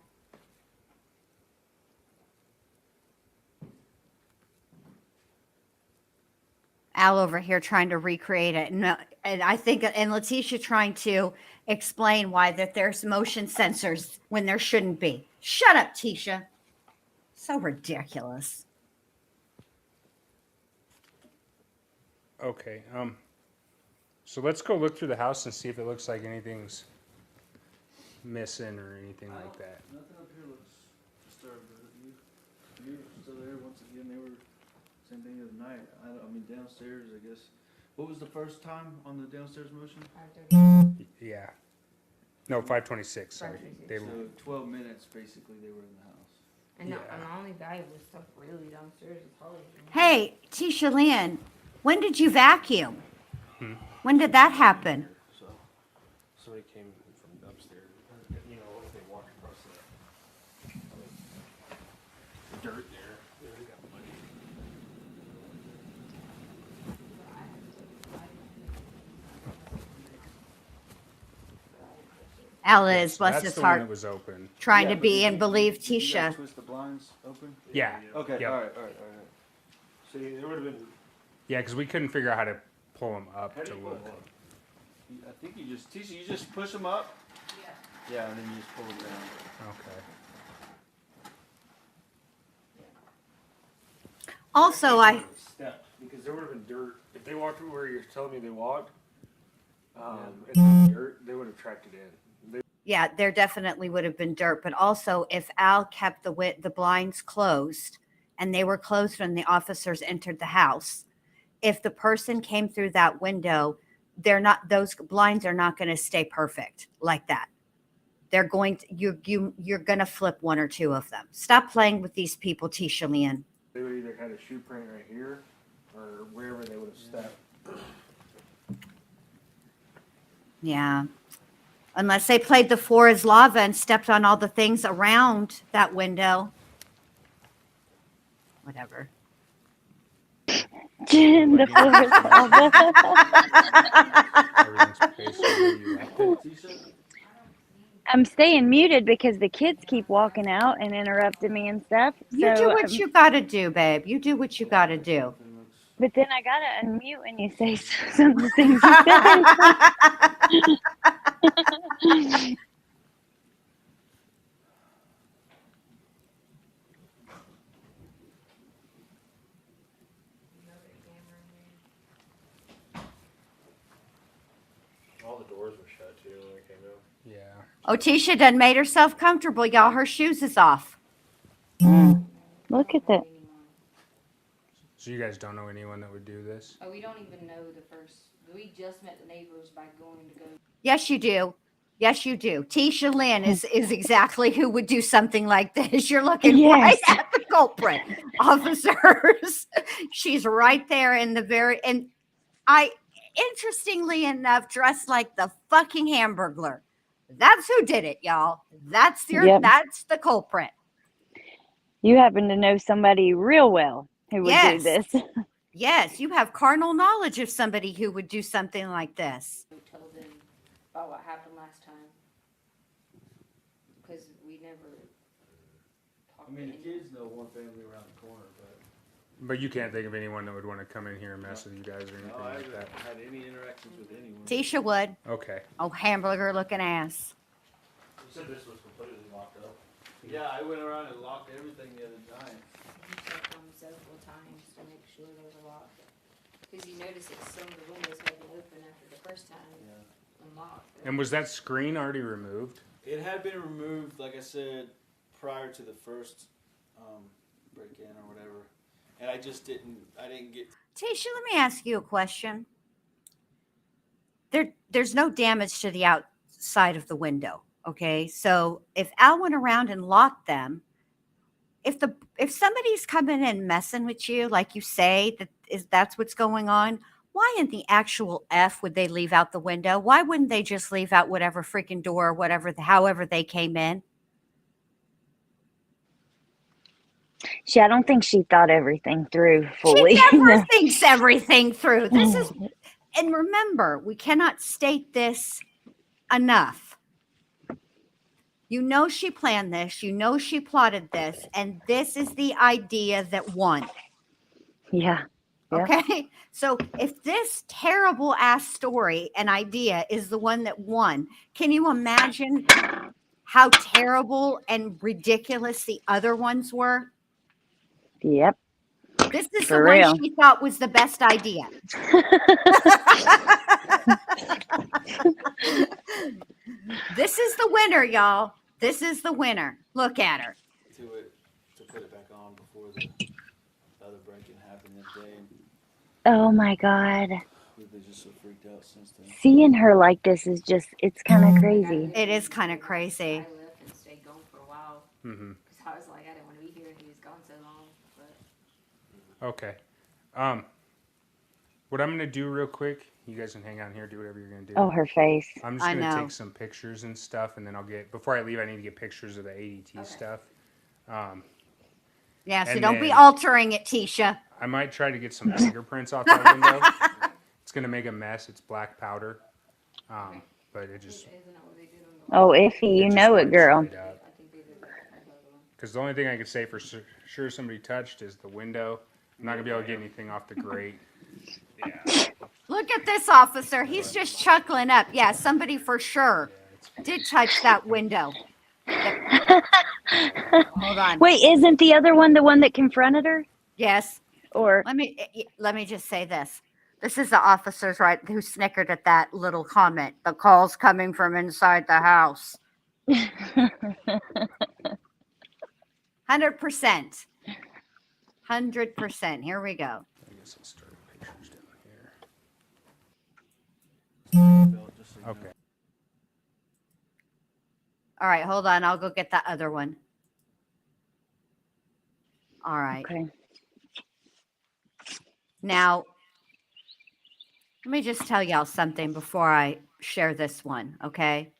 Al over here trying to recreate it. And I think, and Leticia trying to explain why that there's motion sensors when there shouldn't be. Shut up, Tisha. So ridiculous. Okay. So let's go look through the house and see if it looks like anything's missing or anything like that. Nothing up here looks disturbed. You were still there once again. They were same thing the other night. I mean downstairs. I guess. What was the first time on the downstairs motion? 5:38. Yeah. No, 5:26. Sorry. 5:26. They So were. 12 minutes basically they were in the house. And, Yeah. and the only valuable stuff really downstairs is probably. Hey, Tisha Lynn, when did you vacuum? Hmm? When did that happen? So somebody came from upstairs. You know, if they walked across the dirt there, they got muddy. Alice, bless That's his the one heart, that was open. trying Yeah, to but be did and you- believe did you guys Tisha. twist the blinds open? Yeah. Okay. Yep. All right. See, there would have been. Yeah, because we couldn't figure out how to pull them up How do to you pull look. them up? I think you just Tisha, you just push them up. Yeah. Yeah, and then you just pull them down. Okay. Also, I, Steps, because there would have been dirt. If they walked where you're telling me they walked, If it was dirt, they would have tracked it in. Yeah, there definitely would have been dirt. But also, if Al kept the blinds closed and they were closed when the officers entered the house, if the person came through that window, those blinds are not going to stay perfect like that. They're going to, you're going to flip one or two of them. Stop playing with these people, Tisha Leanne. They would either had a shoe print right here or wherever they would have stepped. Yeah. Unless they played the floor is lava and stepped on all the things around that window. Whatever. The floor is lava. Everything's basically where you left it. I'm staying muted because the kids keep walking out and interrupting me and stuff. You So, do what you got to do, babe. You do what you got to do. but then I gotta unmute when you say some of the things you said. All the doors were shut too when we came out. Yeah. Oh, Tisha done made herself comfortable, y'all. Her shoes is off. Look at that. So you guys don't know anyone that would do this? Oh, we don't even know the first. We just met the neighbors by going to go. Yes, you do. Yes, you do. Tisha Lynn is exactly who would do something like this. You're looking right Yes. at the culprit, officers. She's right there in the very, and I, interestingly enough, dressed like the fucking Hamburglar. That's who did it, y'all. That's that's the culprit. You happen to know somebody real well who would do this. Yes, you have carnal knowledge of somebody who would do something like this. Tell them about what happened last time. Because we never talked I mean, to the kids know one family around the corner, But you can't think of anyone that would want to come in here and mess with you guys or anything no, I like haven't that. had any interactions with anyone. Tisha would. Okay. Oh, hamburger looking ass. You said this was completely locked up. Yeah, I went around and locked everything the other time. We checked them several times to make sure there was a lock. Because you notice that some of the windows had been open after the first time unlocked. And was that screen already removed? It had been removed, like I said, prior to the first break-in or whatever, and I just didn't get. Tisha, let me ask you a question. There's no damage to the outside of the window. Okay, so if Al went around and locked them, if somebody's coming in messing with you, like you say, that's what's going on, why in the actual F would they leave out the window? Why wouldn't they just leave out whatever freaking door or whatever, however they came in? I don't think she thought everything through fully. She never thinks everything through. This is, and remember, we cannot state this enough. You know she planned this. You know she plotted this. And this is the idea that won. Yeah. Okay? So if this terrible ass story and idea is the one that won, can you imagine how terrible and ridiculous the other ones were? Yep. This is For the real. one she thought was the best idea. This is the winner, y'all. This is the winner. Look at her. To put it back on before the other break-in happened that day. Oh my God. We've been just so freaked out since then. Seeing her like this is just, it's kind of crazy. It is kind of crazy. I left and stayed gone for a while. Mm-hmm. Because I was like, I didn't want to be here and he was gone so long. But Okay. What I'm going to do real quick, you guys can hang out here, do whatever you're going to do. Oh, her face. I'm just I going to know. take some pictures and stuff, and then before I leave, I need to get pictures of the ADT stuff. Yeah, so And don't be then- altering it, Tisha. I might try to get some fingerprints off that window. It's going to make a mess. It's black powder. But it just... isn't that what they did on the Oh, Iffy, you know it, girl. I think they did that other one. Because the only thing I can say for sure somebody touched is the window. I'm not going to be able to get anything off the grate. Yeah. Look at this officer. He's just chuckling up. Yeah, somebody for sure did touch that window. Hold on. Wait, isn't the other one the one that confronted her? Yes. Or Let me just say this. This is the officers, right, who snickered at that little comment. The call's coming from inside the house. 100%. 100%. Here we go. I guess I'll start pictures down here. Just so you know. Okay. All right, hold on. I'll go get that other one. All right. Okay. Now, let me just tell y'all something before I share this one, okay?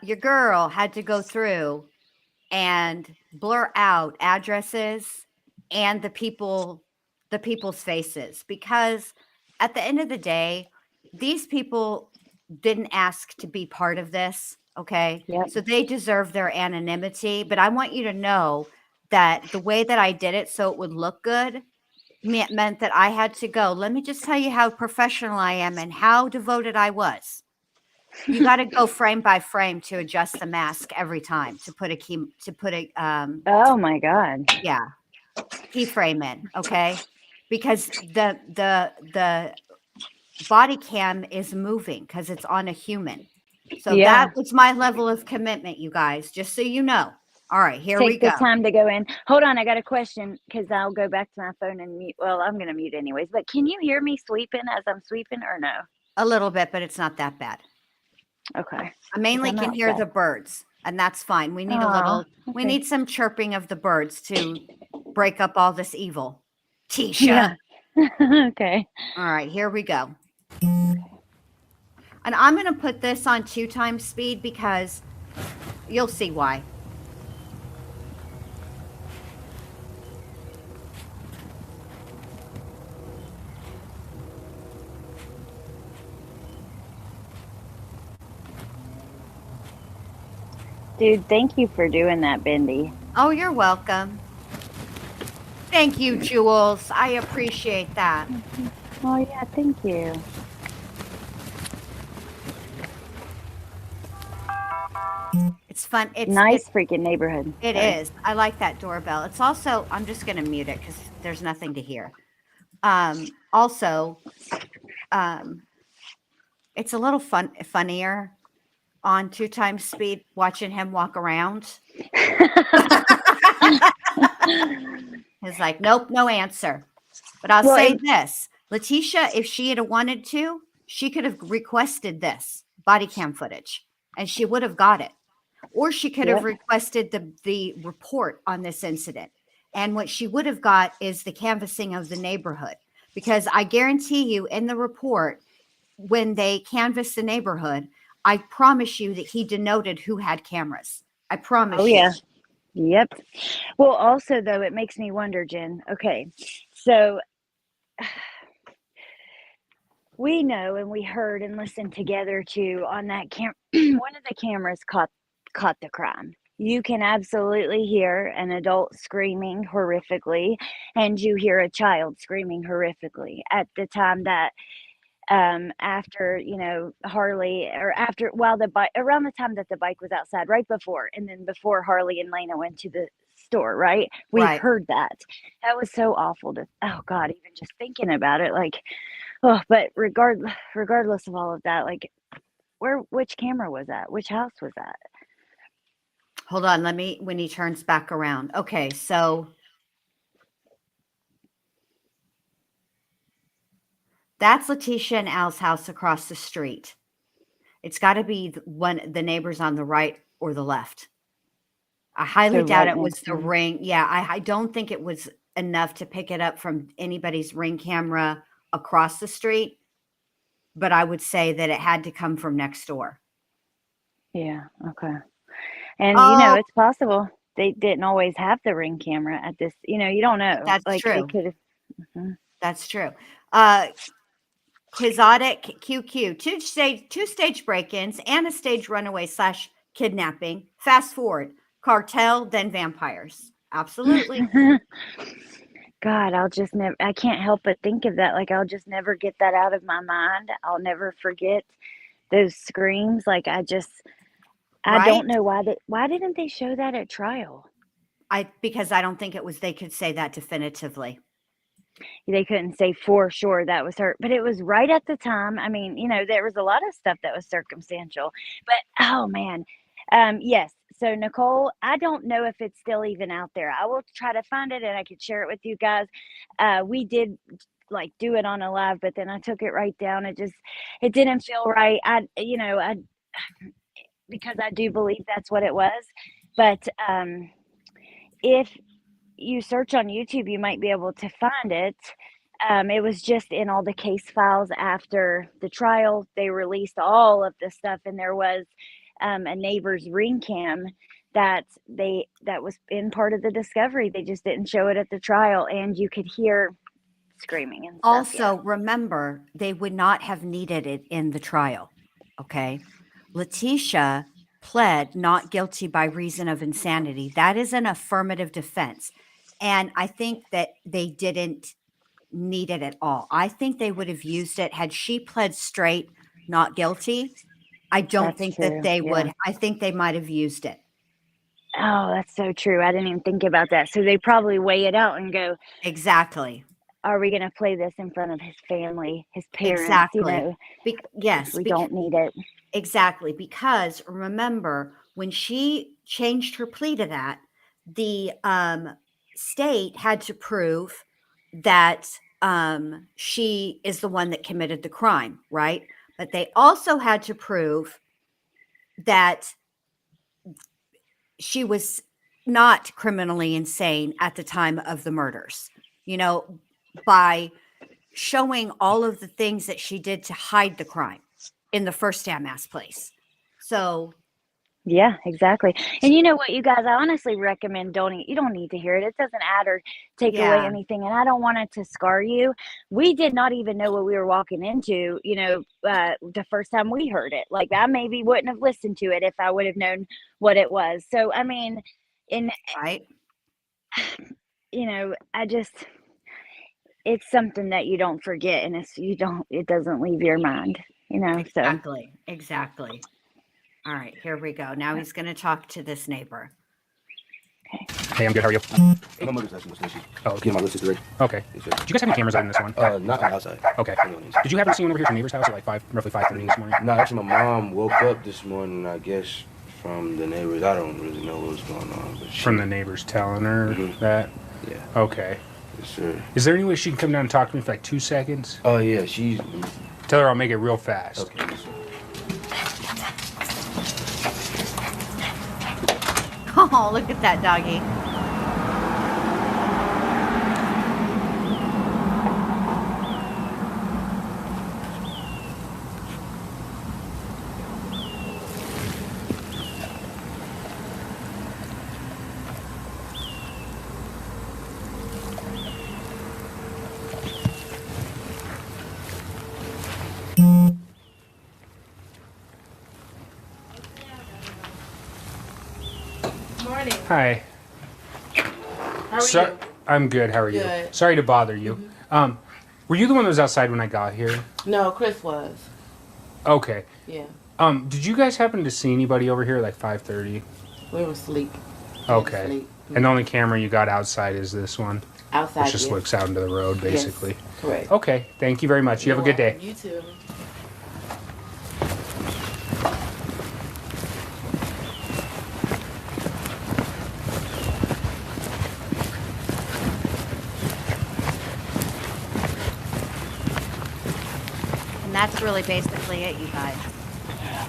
Your girl had to go through and blur out addresses and the people's faces, because at the end of the day, these people didn't ask to be part of this, okay? Yep. So they deserve their anonymity, but I want you to know that the way that I did it so it would look good meant that I had to go. Let me just tell you how professional I am and how devoted I was. You got to go frame by frame to adjust the mask every time to put a Oh my God. keyframe in, okay? Because the body cam is moving because it's on a human. So Yeah. that was my level of commitment, you guys, just so you know. All right, here we Take go. the time to go in. Hold on, I got a question because I'll go back to my phone and mute. Well, I'm going to mute anyways, but can you hear me sweeping as I'm sweeping or no? A little bit, but it's not that bad. Okay. I mainly I'm can hear outside. the birds, and that's fine. We need Aw, we okay. need some chirping of the birds to break up all this evil. Tisha. Yeah. Okay. All right, here we go. And I'm going to put this on 2x speed because you'll see why. Dude, thank you for doing that, Bendy. Oh, you're welcome. Thank you, Jules. I appreciate that. Oh, yeah, thank you. It's fun. It's Nice freaking neighborhood. It Sorry. is. I like that doorbell. It's also, I'm just going to mute it because there's nothing to hear. Also, it's a little funnier on 2x speed watching him walk around. He's like, nope, no answer. But I'll say this, Leticia, if she had wanted to, she could have requested this body cam footage and she would have got it. Or she could have requested the report on this incident. And what she would have got is the canvassing of the neighborhood. Because I guarantee you in the report, when they canvassed the neighborhood, I promise you that he denoted who had cameras. I promise you. Oh, yeah. Yep. Well, also, though, it makes me wonder, Jen. Okay. So we know and we heard and listened together too on that one of the cameras caught the crime. You can absolutely hear an adult screaming horrifically, and you hear a child screaming horrifically at the time that after Harley, or after around the time that the bike was outside, right before, and then before Harley and Lena went to the store, right? We heard that. That was so awful oh God, even just thinking about it, like, oh, but regardless of all of that, like, which camera was that? Which house was that? Hold on, when he turns back around. Okay, so that's Leticia and Al's house across the street. It's got to be the neighbors on the right or the left. I highly doubt it was the ring. Yeah, I don't think it was enough to pick it up from anybody's ring camera across the street, but I would say that it had to come from next door. Yeah, okay. And, it's possible they didn't always have the ring camera at this, you don't know. That's true. They could have. That's true. Quixotic QQ, two-stage break-ins and a stage runaway / kidnapping. Fast forward, cartel, then vampires. Absolutely. God, I can't help but think of that. Like, I'll just never get that out of my mind. I'll never forget those screams. Like, I don't know why didn't they show that at trial? Because I don't think they could say that definitively. they couldn't say for sure that was her, but it was right at the time. I mean, there was a lot of stuff that was circumstantial, but oh man. Yes. So Nicole, I don't know if it's still even out there. I will try to find it and I could share it with you guys. We did like do it on a live, but then I took it right down. It didn't feel right. Because I do believe that's what it was. But if you search on YouTube, you might be able to find it. It was just in all the case files after the trial. They released all of the stuff, and there was a neighbor's ring cam that was in part of the discovery. They just didn't show it at the trial, and you could hear screaming and stuff. Also, remember, they would not have needed it in the trial. Okay. Letecia pled not guilty by reason of insanity. That is an affirmative defense. And I think that they didn't need it at all. I think they would have used it had she pled straight, not guilty. I don't That's think true, that they yeah. would. I think they might have used it. Oh, that's so true. I didn't even think about that. So they probably weigh it out and go, Exactly. are we going to play this in front of his family, his parents? Exactly. If we don't need it. Exactly. Because remember, when she changed her plea to that, the state had to prove that she is the one that committed the crime, right? But they also had to prove that she was not criminally insane at the time of the murders, by showing all of the things that she did to hide the crime in the first mass place. So yeah, exactly. And you know what, you guys, I honestly recommend you don't need to hear it. It doesn't add or take away anything. And I don't want it to scar you. We did not even know what we were walking into, the first time we heard it. Like, I maybe wouldn't have listened to it if I would have known what it was. So, I mean, right. It's something that you don't forget, and it doesn't leave your mind, so. Exactly. All right, here we go. Now he's going to talk to this neighbor. Hey, I'm good. How are you? My mother's asking what's the issue. Oh, okay. Getting my little sister ready. Okay. Yes, sir. Do you guys have any cameras out in this one? Not outside. Okay. Did you happen to see one over here at your neighbor's house at like roughly 5:30 this morning? No, actually, my mom woke up this morning, I guess, from the neighbors. I don't really know what's going on. But From the neighbors telling her that? Yeah. Okay. Yes, sir. Is there any way she can come down and talk to me for like 2 seconds? Oh, yeah, she's... Tell her I'll make it real fast. Okay, yes, sir. Oh, look at that doggy. Morning. Hi. How are you? I'm good. How are you? Good. Sorry to bother you. Were you the one that was outside when I got here? No, Chris was. Okay. Yeah. Did you guys happen to see anybody over here at like 5:30? We were asleep. Okay. Asleep. And the only camera you got outside is this one, Outside. which just yes. looks out into the road, basically. Yes, correct. Okay. Thank you very much. You have a good day. You too. And that's really basically it, you guys.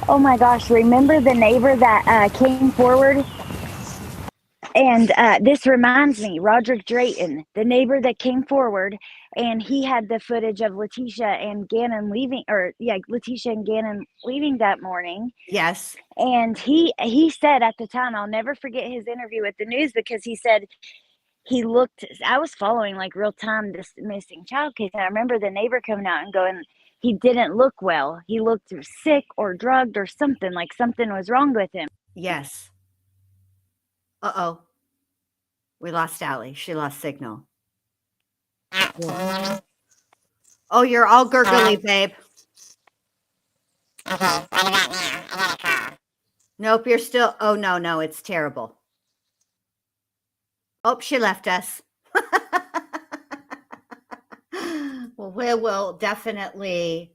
Oh my gosh, remember the neighbor that came forward? And this reminds me, Roderick Drayton, the neighbor that came forward, and he had the footage of Letecia and Gannon leaving that morning. Yes. And he said at the time, I'll never forget his interview with the news, because he said I was following like real time this missing child case, and I remember the neighbor coming out and going, he didn't look well. He looked sick or drugged or something, like something was wrong with him. Yes. Uh-oh. We lost Allie. She lost signal. Oh, you're all gurgly, babe. Nope, you're still... Oh, no, it's terrible. Oh, she left us. Well, we will definitely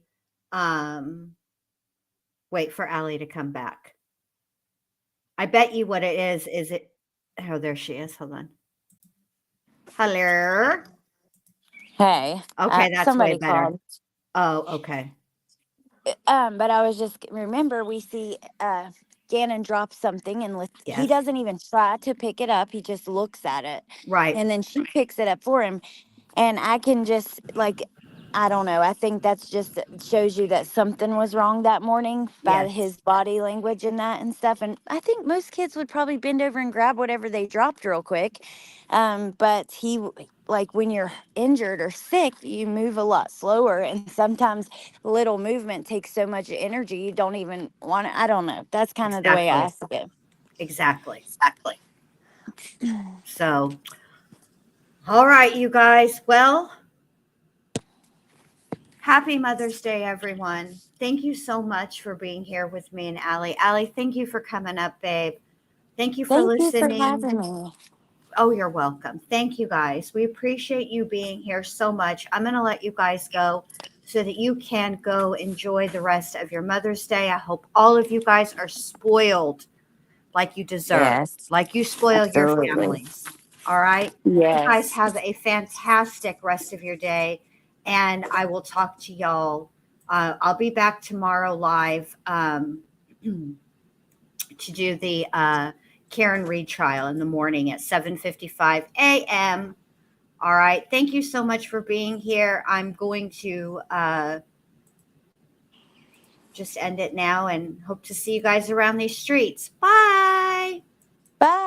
wait for Allie to come back. I bet you what it is it, oh, there she is. Hold on. Hello. Hey, Okay, that's way somebody better. called. Oh, okay. But I was just remember we see Gannon drop something and he Yes. doesn't even try to pick it up. He just looks at it, Right. and then she picks it up for him. And I can just like, I don't know. I think that's just shows you that something was wrong that morning by Yes. his body language and that and stuff. And I think most kids would probably bend over and grab whatever they dropped real quick. But he, like when you're injured or sick, you move a lot slower. And sometimes little movement takes so much energy you don't even want to. I don't know. That's kind of the way I see it. Exactly. Exactly. So, all right, you guys. Well, happy Mother's Day, everyone. Thank you so much for being here with me and Allie. Allie, thank you for coming up, babe. Thank you for Thank you for listening. having me. Oh, you're welcome. Thank you, guys. We appreciate you being here so much. I'm going to let you guys go so that you can go enjoy the rest of your Mother's Day. I hope all of you guys are spoiled like you deserve, Yes, like you spoil your absolutely. families. All right. You guys Yes. have a fantastic rest of your day. And I will talk to y'all. I'll be back tomorrow live to do the Karen Reed trial in the morning at 7:55 a.m. All right. Thank you so much for being here. I'm going to just end it now and hope to see you guys around these streets. Bye. Bye.